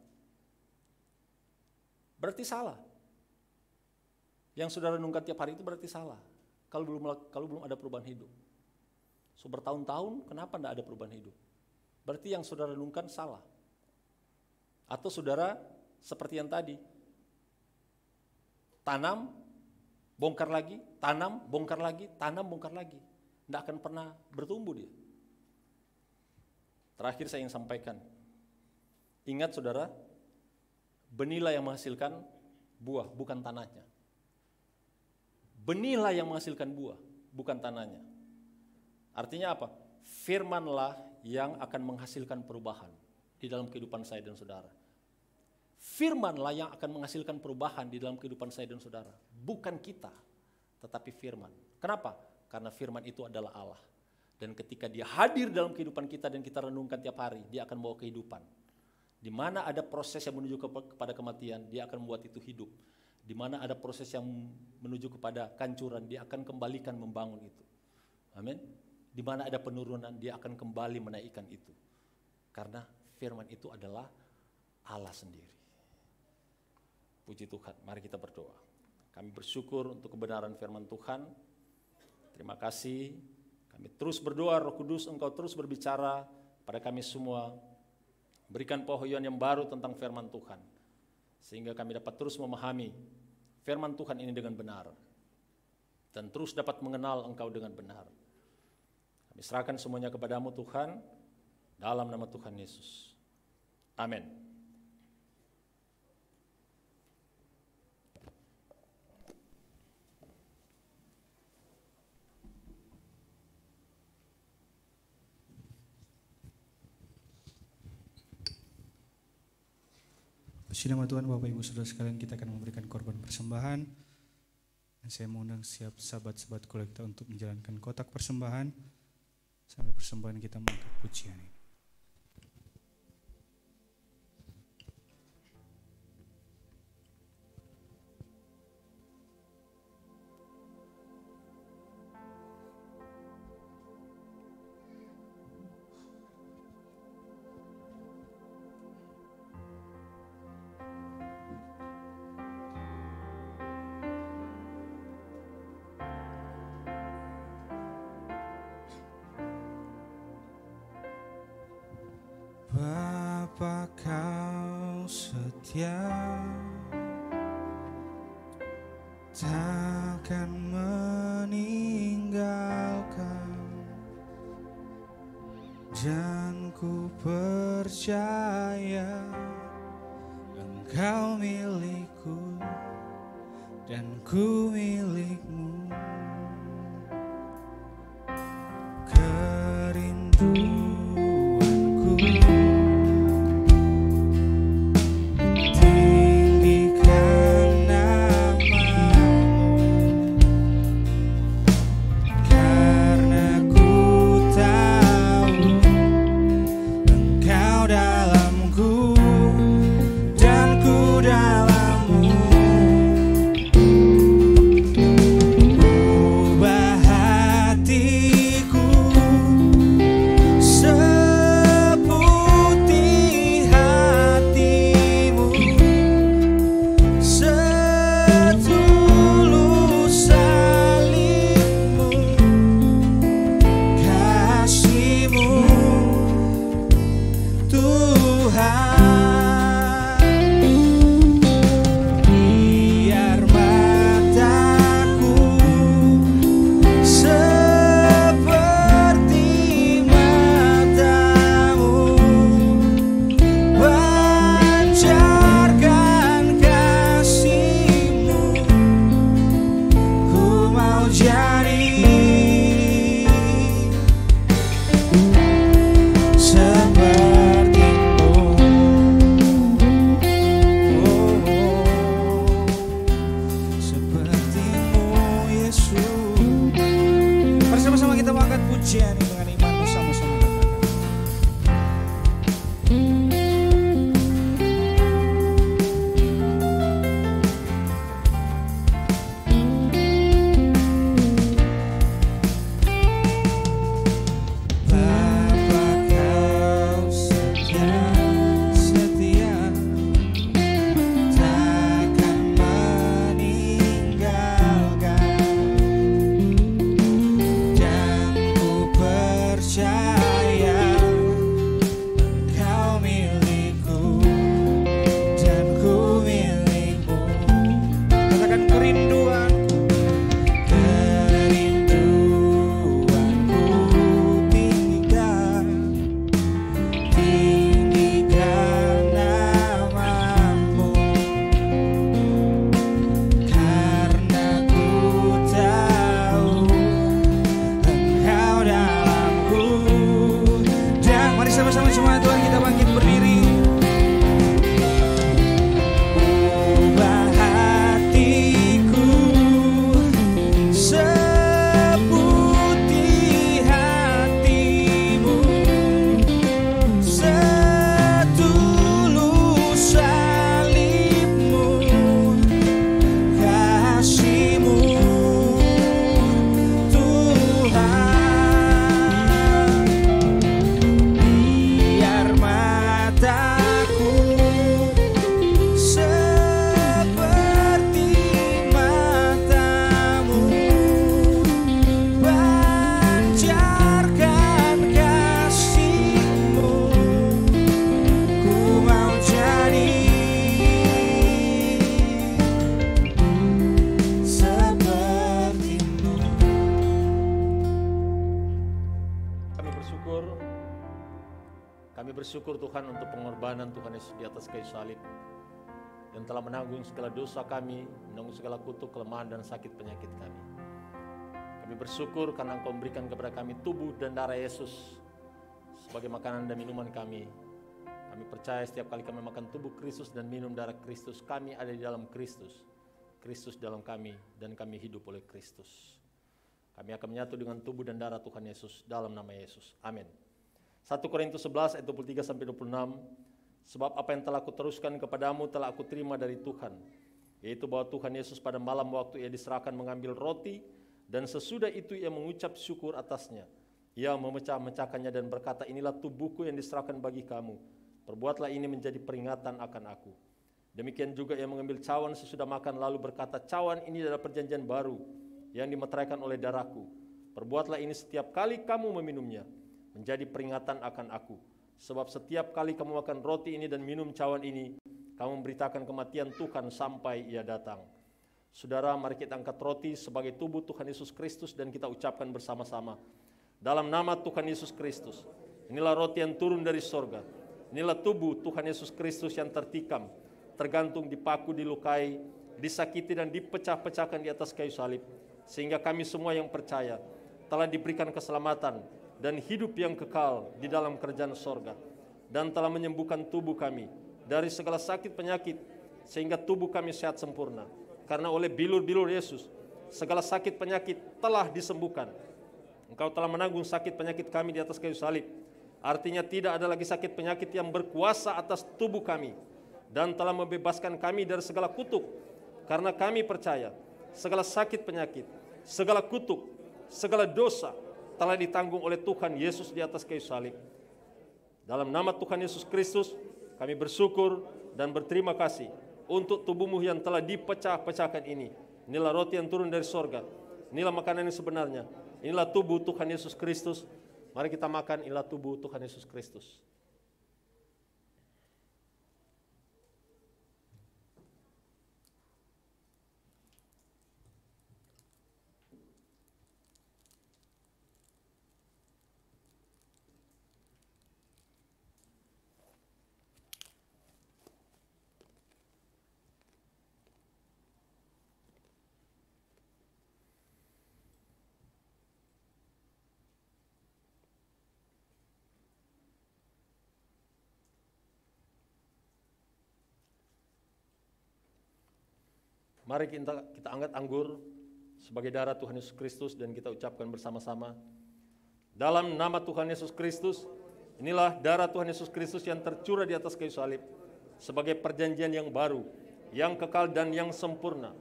S5: Berarti salah. Yang saudara renungkan tiap hari itu berarti salah. Kalau belum ada perubahan hidup. So bertahun-tahun kenapa tidak ada perubahan hidup? Berarti yang saudara renungkan salah. Atau saudara seperti yang tadi, tanam, bongkar lagi, tanam, bongkar lagi, tanam, bongkar lagi. Tidak akan pernah bertumbuh dia. Terakhir saya ingin sampaikan. Ingat saudara, benihlah yang menghasilkan buah, bukan tanahnya. Benihlah yang menghasilkan buah, bukan tanahnya. Artinya apa? Firmanlah yang akan menghasilkan perubahan di dalam kehidupan saya dan saudara. Firmanlah yang akan menghasilkan perubahan di dalam kehidupan saya dan saudara. Bukan kita, tetapi firman. Kenapa? Karena firman itu adalah Allah. Dan ketika dia hadir dalam kehidupan kita dan kita renungkan tiap hari, dia akan bawa kehidupan. Di mana ada proses yang menuju kepada kematian, dia akan membuat itu hidup. Di mana ada proses yang menuju kepada kancuran, dia akan kembalikan membangun itu. Amin. Di mana ada penurunan, dia akan kembali menaikkan itu. Karena firman itu adalah Allah sendiri. Puji Tuhan, mari kita berdoa. Kami bersyukur untuk kebenaran firman Tuhan. Terima kasih. Kami terus berdoa, Roh Kudus, Engkau terus berbicara pada kami semua. Berikan pewahyuan yang baru tentang firman Tuhan. Sehingga kami dapat terus memahami firman Tuhan ini dengan benar. Dan terus dapat mengenal Engkau dengan benar. Kami serahkan semuanya kepadamu Tuhan, dalam nama Tuhan Yesus. Amin.
S2: Puji nama Tuhan, Bapak Ibu Saudara sekalian, kita akan memberikan korban persembahan. Dan saya mengundang siap sahabat-sahabat kolekta untuk menjalankan kotak persembahan. Sampai persembahan kita mengangkat pujian ini. Bapa kau setia, takkan meninggalkan, dan ku percaya Engkau milikku dan ku milikmu. Kerinduanku tinggikan namamu,
S5: bersyukur Tuhan untuk pengorbanan Tuhan Yesus di atas kayu salib yang telah menanggung segala dosa kami, menanggung segala kutuk, kelemahan dan sakit penyakit kami. Kami bersyukur karena Engkau memberikan kepada kami tubuh dan darah Yesus sebagai makanan dan minuman kami. Kami percaya setiap kali kami makan tubuh Kristus dan minum darah Kristus, kami ada di dalam Kristus, Kristus dalam kami, dan kami hidup oleh Kristus. Kami akan menyatu dengan tubuh dan darah Tuhan Yesus dalam nama Yesus. Amin. 1 Korintus 11 ayat 23-26. Sebab apa yang telah kuteruskan kepadamu telah aku terima dari Tuhan, yaitu bahwa Tuhan Yesus pada malam waktu ia diserahkan mengambil roti, dan sesudah itu ia mengucap syukur atasnya. Ia memecah-mecahkannya dan berkata, inilah tubuhku yang diserahkan bagi kamu. Perbuatlah ini menjadi peringatan akan aku. Demikian juga ia mengambil cawan sesudah makan lalu berkata, cawan ini adalah perjanjian baru yang dimeteraikan oleh darahku. Perbuatlah ini setiap kali kamu meminumnya, menjadi peringatan akan aku. Sebab setiap kali kamu makan roti ini dan minum cawan ini, kamu memberitakan kematian Tuhan sampai ia datang. Saudara, mari kita angkat roti sebagai tubuh Tuhan Yesus Kristus dan kita ucapkan bersama-sama. Dalam nama Tuhan Yesus Kristus, inilah roti yang turun dari sorga. Inilah tubuh Tuhan Yesus Kristus yang tertikam, tergantung, dipaku, dilukai, disakiti dan dipecah-pecahkan di atas kayu salib. Sehingga kami semua yang percaya telah diberikan keselamatan dan hidup yang kekal di dalam kerajaan sorga, dan telah menyembuhkan tubuh kami dari segala sakit penyakit, sehingga tubuh kami sehat sempurna. Karena oleh bilur-bilur Yesus, segala sakit penyakit telah disembuhkan. Engkau telah menanggung sakit penyakit kami di atas kayu salib. Artinya tidak ada lagi sakit penyakit yang berkuasa atas tubuh kami, dan telah membebaskan kami dari segala kutuk. Karena kami percaya, segala sakit penyakit, segala kutuk, segala dosa telah ditanggung oleh Tuhan Yesus di atas kayu salib. Dalam nama Tuhan Yesus Kristus, kami bersyukur dan berterima kasih untuk tubuhmu yang telah dipecah-pecahkan ini. Inilah roti yang turun dari sorga. Inilah makanan yang sebenarnya. Inilah tubuh Tuhan Yesus Kristus. Mari kita makan, inilah tubuh Tuhan Yesus Kristus. Mari kita angkat anggur sebagai darah Tuhan Yesus Kristus dan kita ucapkan bersama-sama. Dalam nama Tuhan Yesus Kristus, inilah darah Tuhan Yesus Kristus yang tercurah di atas kayu salib sebagai perjanjian yang baru, yang kekal dan yang sempurna,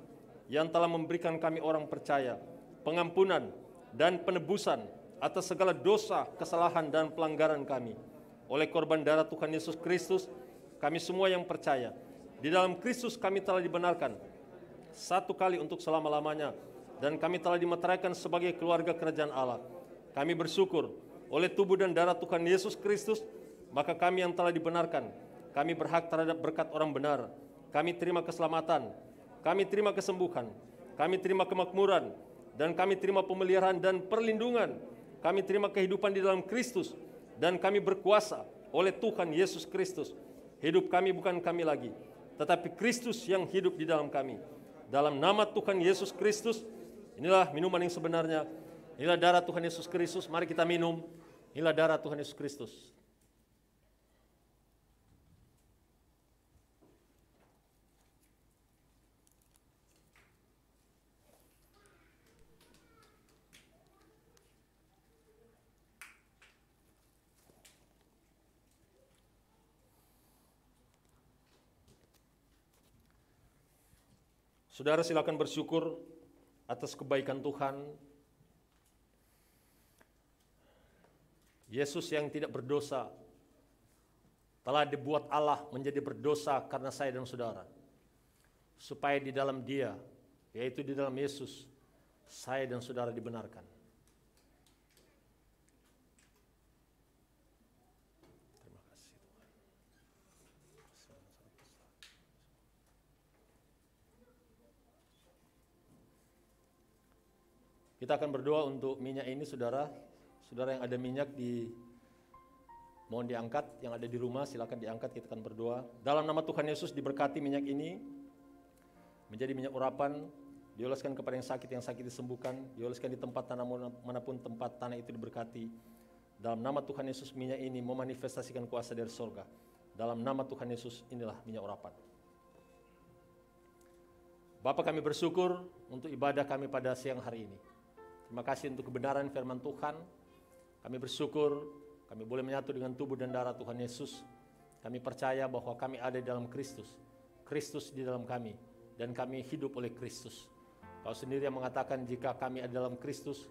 S5: yang telah memberikan kami orang percaya pengampunan dan penebusan atas segala dosa, kesalahan dan pelanggaran kami. Oleh korban darah Tuhan Yesus Kristus, kami semua yang percaya, di dalam Kristus kami telah dibenarkan satu kali untuk selama-lamanya, dan kami telah dimeteraikan sebagai keluarga kerajaan Allah. Kami bersyukur oleh tubuh dan darah Tuhan Yesus Kristus, maka kami yang telah dibenarkan, kami berhak terhadap berkat orang benar. Kami terima keselamatan, kami terima kesembuhan, kami terima kemakmuran, dan kami terima pemeliharaan dan perlindungan. Kami terima kehidupan di dalam Kristus, dan kami berkuasa oleh Tuhan Yesus Kristus. Hidup kami bukan kami lagi, tetapi Kristus yang hidup di dalam kami. Dalam nama Tuhan Yesus Kristus, inilah minuman yang sebenarnya. Inilah darah Tuhan Yesus Kristus. Mari kita minum. Inilah darah Tuhan Yesus Kristus. Saudara, silakan bersyukur atas kebaikan Tuhan. Yesus yang tidak berdosa telah dibuat Allah menjadi berdosa karena saya dan saudara, supaya di dalam Dia, yaitu di dalam Yesus, saya dan saudara dibenarkan. Terima kasih Tuhan. Kita akan berdoa untuk minyak ini, saudara. Saudara yang ada minyak di Mohon diangkat, yang ada di rumah silakan diangkat, kita akan berdoa. Dalam nama Tuhan Yesus, diberkati minyak ini menjadi minyak urapan, dioleskan kepada yang sakit disembuhkan, dioleskan di tempat tanah manapun tempat tanah itu diberkati. Dalam nama Tuhan Yesus, minyak ini memanifestasikan kuasa dari surga. Dalam nama Tuhan Yesus, inilah minyak urapan. Bapa, kami bersyukur untuk ibadah kami pada siang hari ini. Terima kasih untuk kebenaran firman Tuhan. Kami bersyukur kami boleh menyatu dengan tubuh dan darah Tuhan Yesus. Kami percaya bahwa kami ada di dalam Kristus. Kristus di dalam kami. Dan kami hidup oleh Kristus. Kau sendiri yang mengatakan jika kami ada dalam Kristus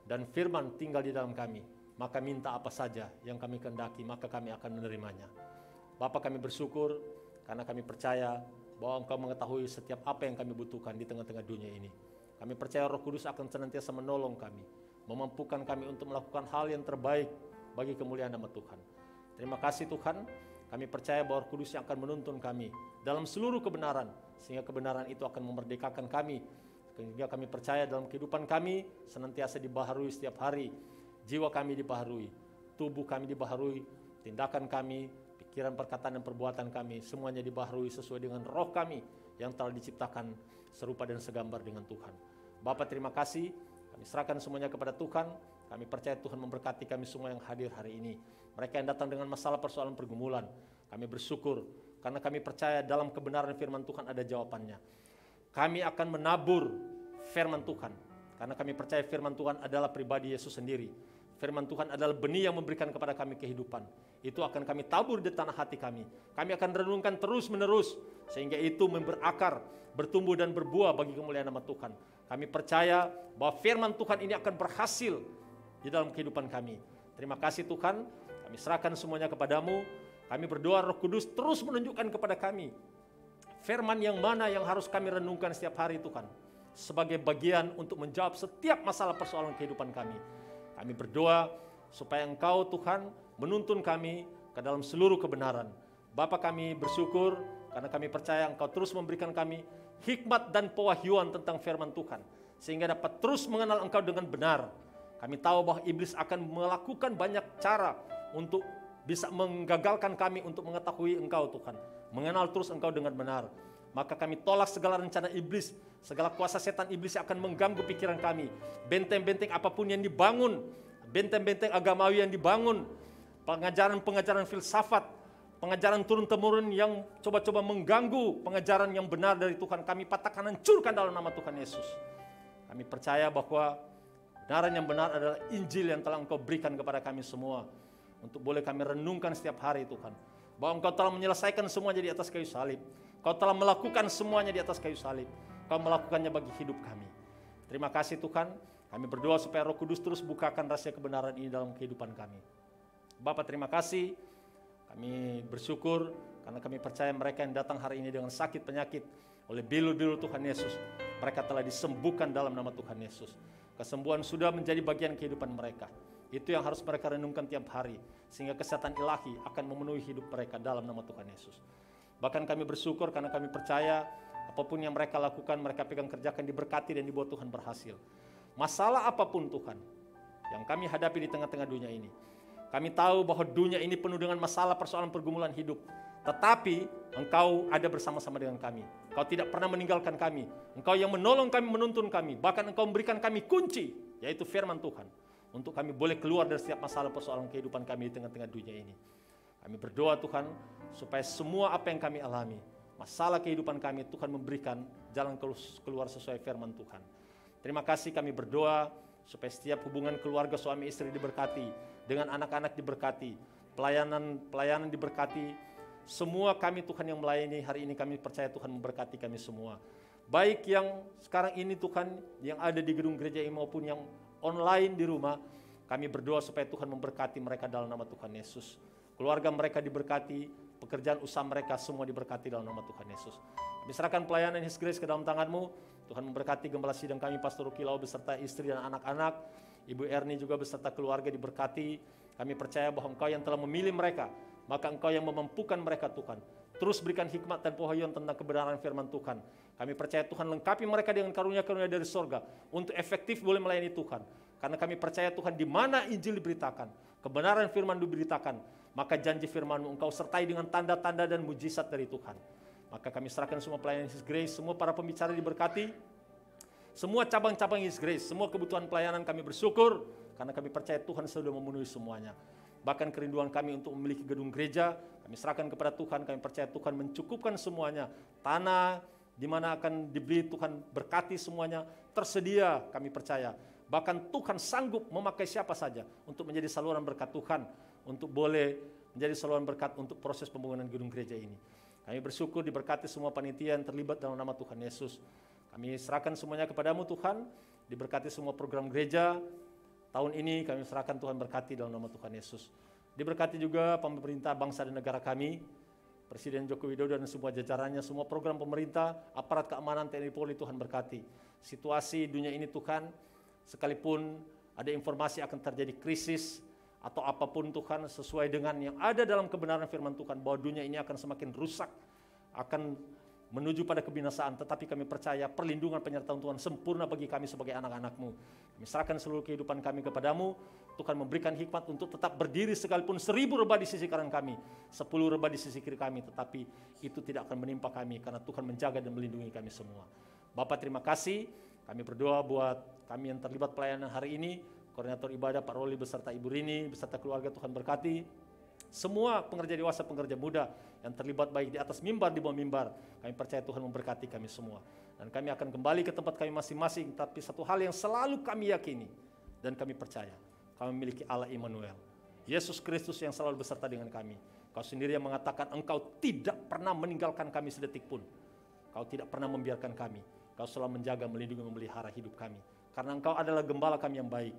S5: dan firman tinggal di dalam kami, maka minta apa saja yang kami kehendaki, maka kami akan menerimanya. Bapa, kami bersyukur karena kami percaya bahwa Engkau mengetahui setiap apa yang kami butuhkan di tengah-tengah dunia ini. Kami percaya Roh Kudus akan senantiasa menolong kami, memampukan kami untuk melakukan hal yang terbaik bagi kemuliaan nama Tuhan. Terima kasih Tuhan, kami percaya bahwa Roh Kudus yang akan menuntun kami dalam seluruh kebenaran, sehingga kebenaran itu akan memerdekakan kami, sehingga kami percaya dalam kehidupan kami senantiasa dibaharui setiap hari, jiwa kami dibaharui, tubuh kami dibaharui, tindakan kami, pikiran, perkataan, dan perbuatan kami, semuanya dibaharui sesuai dengan roh kami yang telah diciptakan serupa dan segambar dengan Tuhan. Bapa, terima kasih, kami serahkan semuanya kepada Tuhan. Kami percaya Tuhan memberkati kami semua yang hadir hari ini. Mereka yang datang dengan masalah persoalan pergumulan, kami bersyukur karena kami percaya dalam kebenaran firman Tuhan ada jawabannya. Kami akan menabur firman Tuhan karena kami percaya firman Tuhan adalah pribadi Yesus sendiri. Firman Tuhan adalah benih yang memberikan kepada kami kehidupan. Itu akan kami tabur di tanah hati kami. Kami akan renungkan terus menerus sehingga itu berakar, bertumbuh dan berbuah bagi kemuliaan nama Tuhan. Kami percaya bahwa firman Tuhan ini akan berhasil di dalam kehidupan kami. Terima kasih Tuhan, kami serahkan semuanya kepadamu. Kami berdoa Roh Kudus terus menunjukkan kepada kami firman yang mana yang harus kami renungkan setiap hari Tuhan, sebagai bagian untuk menjawab setiap masalah persoalan kehidupan kami. Kami berdoa supaya Engkau Tuhan menuntun kami ke dalam seluruh kebenaran. Bapa, kami bersyukur karena kami percaya Engkau terus memberikan kami hikmat dan pewahyuan tentang firman Tuhan, sehingga dapat terus mengenal Engkau dengan benar. Kami tahu bahwa iblis akan melakukan banyak cara untuk bisa menggagalkan kami untuk mengetahui Engkau Tuhan, mengenal terus Engkau dengan benar. Maka kami tolak segala rencana iblis, segala kuasa setan iblis yang akan mengganggu pikiran kami. Benteng-benteng apapun yang dibangun, benteng-benteng agamawi yang dibangun, pengajaran-pengajaran filsafat, pengajaran turun-temurun yang coba-coba mengganggu pengajaran yang benar dari Tuhan, kami patahkan, hancurkan dalam nama Tuhan Yesus. Kami percaya bahwa kebenaran yang benar adalah Injil yang telah Engkau berikan kepada kami semua, untuk boleh kami renungkan setiap hari Tuhan, bahwa Engkau telah menyelesaikan semuanya di atas kayu salib. Kau telah melakukan semuanya di atas kayu salib. Kau melakukannya bagi hidup kami. Terima kasih Tuhan. Kami berdoa supaya Roh Kudus terus bukakan rahasia kebenaran ini dalam kehidupan kami. Bapa, terima kasih. Kami bersyukur karena kami percaya mereka yang datang hari ini dengan sakit penyakit oleh bilu-bilu Tuhan Yesus, mereka telah disembuhkan dalam nama Tuhan Yesus. Kesembuhan sudah menjadi bagian kehidupan mereka. Itu yang harus mereka renungkan tiap hari, sehingga kesehatan ilahi akan memenuhi hidup mereka dalam nama Tuhan Yesus. Bahkan kami bersyukur karena kami percaya apapun yang mereka lakukan, mereka pegang kerjakan, diberkati dan dibuat Tuhan berhasil. Masalah apapun Tuhan yang kami hadapi di tengah-tengah dunia ini, kami tahu bahwa dunia ini penuh dengan masalah persoalan pergumulan hidup. Tetapi Engkau ada bersama-sama dengan kami. Engkau tidak pernah meninggalkan kami. Engkau yang menolong kami, menuntun kami. Bahkan Engkau memberikan kami kunci, yaitu firman Tuhan, untuk kami boleh keluar dari setiap masalah persoalan kehidupan kami di tengah-tengah dunia ini. Kami berdoa Tuhan, supaya semua apa yang kami alami, masalah kehidupan kami, Tuhan memberikan jalan keluar sesuai firman Tuhan. Terima kasih, kami berdoa supaya setiap hubungan keluarga suami istri diberkati, dengan anak-anak diberkati, pelayanan diberkati. Semua kami Tuhan yang melayani hari ini, kami percaya Tuhan memberkati kami semua. Baik yang sekarang ini Tuhan, yang ada di gedung gereja ini maupun yang online di rumah, kami berdoa supaya Tuhan memberkati mereka dalam nama Tuhan Yesus. Keluarga mereka diberkati, pekerjaan usaha mereka semua diberkati dalam nama Tuhan Yesus. Kami serahkan pelayanan His Grace ke dalam tangan-Mu. Tuhan memberkati gembala sidang kami, Pastor Rukilau beserta istri dan anak-anak. Ibu Erni juga beserta keluarga diberkati. Kami percaya bahwa Engkau yang telah memilih mereka, maka Engkau yang memampukan mereka Tuhan. Terus berikan hikmat dan pewahyuan tentang kebenaran firman Tuhan. Kami percaya Tuhan lengkapi mereka dengan karunia-karunia dari sorga, untuk efektif boleh melayani Tuhan. Karena kami percaya Tuhan, di mana Injil diberitakan, kebenaran firman diberitakan, Maka janji firman-Mu Engkau sertai dengan tanda-tanda dan mujizat dari Tuhan. Maka kami serahkan semua pelayanan His Grace, semua para pembicara diberkati, semua cabang-cabang His Grace, semua kebutuhan pelayanan kami bersyukur, karena kami percaya Tuhan sudah memenuhi semuanya. Bahkan kerinduan kami untuk memiliki gedung gereja, kami serahkan kepada Tuhan, kami percaya Tuhan mencukupkan semuanya. Tanah di mana akan dibeli Tuhan berkati semuanya, tersedia kami percaya. Bahkan Tuhan sanggup memakai siapa saja untuk menjadi saluran berkat Tuhan, untuk boleh menjadi saluran berkat untuk proses pembangunan gedung gereja ini. Kami bersyukur diberkati semua panitia yang terlibat dalam nama Tuhan Yesus. Kami serahkan semuanya kepadamu Tuhan, diberkati semua program gereja. Tahun ini kami serahkan Tuhan berkati dalam nama Tuhan Yesus. Diberkati juga pemerintah bangsa dan negara kami, Presiden Joko Widodo dan semua jajarannya, semua program pemerintah, aparat keamanan TNI Polri Tuhan berkati. Situasi dunia ini Tuhan, sekalipun ada informasi akan terjadi krisis, atau apapun Tuhan sesuai dengan yang ada dalam kebenaran firman Tuhan bahwa dunia ini akan semakin rusak, akan menuju pada kebinasaan, tetapi kami percaya perlindungan penyertaan Tuhan sempurna bagi kami sebagai anak-anak-Mu. Kami serahkan seluruh kehidupan kami kepadamu, Tuhan memberikan hikmat untuk tetap berdiri sekalipun 1000 rebah di sisi kanan kami, 10 rebah di sisi kiri kami, tetapi itu tidak akan menimpa kami karena Tuhan menjaga dan melindungi kami semua. Bapak terima kasih, kami berdoa buat kami yang terlibat pelayanan hari ini, Koordinator ibadah Pak Roli beserta Ibu Rini, beserta keluarga Tuhan berkati. Semua pengerja dewasa, pengerja muda yang terlibat baik di atas mimbar, di bawah mimbar. Kami percaya Tuhan memberkati kami semua. Dan kami akan kembali ke tempat kami masing-masing. Tapi satu hal yang selalu kami yakini dan kami percaya, kami memiliki Allah Immanuel. Yesus Kristus yang selalu beserta dengan kami. Kau sendiri yang mengatakan Engkau tidak pernah meninggalkan kami sedetik pun. Kau tidak pernah membiarkan kami. Kau selalu menjaga, melindungi, memelihara hidup kami. Karena Engkau adalah gembala kami yang baik.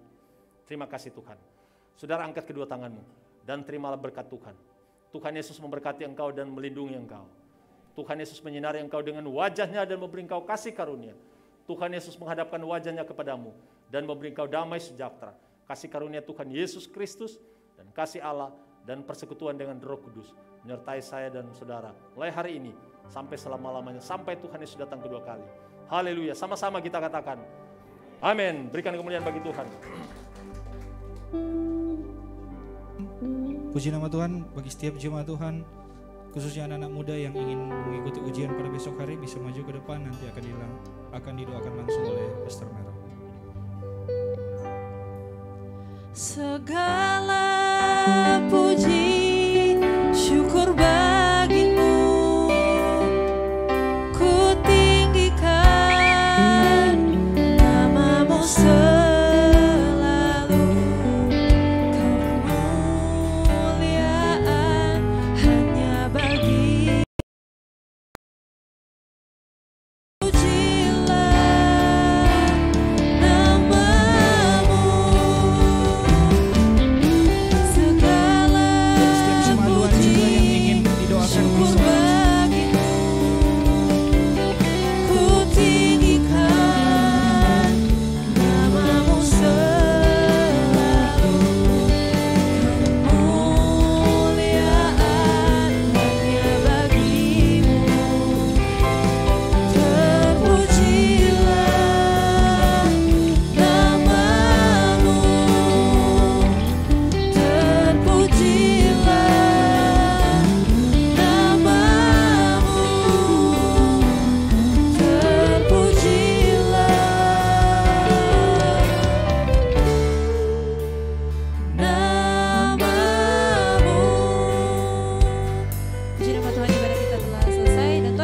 S5: Terima kasih Tuhan. Saudara angkat kedua tanganmu dan terimalah berkat Tuhan. Tuhan Yesus memberkati engkau dan melindungi engkau. Tuhan Yesus menyinari engkau dengan wajahnya dan memberi engkau kasih karunia. Tuhan Yesus menghadapkan wajahnya kepadamu dan memberi engkau damai sejahtera. Kasih karunia Tuhan Yesus Kristus dan kasih Allah dan persekutuan dengan Roh Kudus menyertai saya dan saudara mulai hari ini sampai selama-lamanya, sampai Tuhan Yesus datang kedua kali. Haleluya. Sama-sama kita katakan amin. Berikan kemuliaan bagi Tuhan.
S2: Puji nama Tuhan. Bagi setiap jemaat Tuhan, khususnya anak-anak muda yang ingin mengikuti ujian pada besok hari, bisa maju ke depan, nanti akan didoakan langsung oleh Pastor Mero.
S3: Segala puji syukur bagimu, ku tinggikan namamu selalu.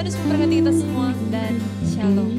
S3: Tuhan Yesus memberkati kita semua dan shalom.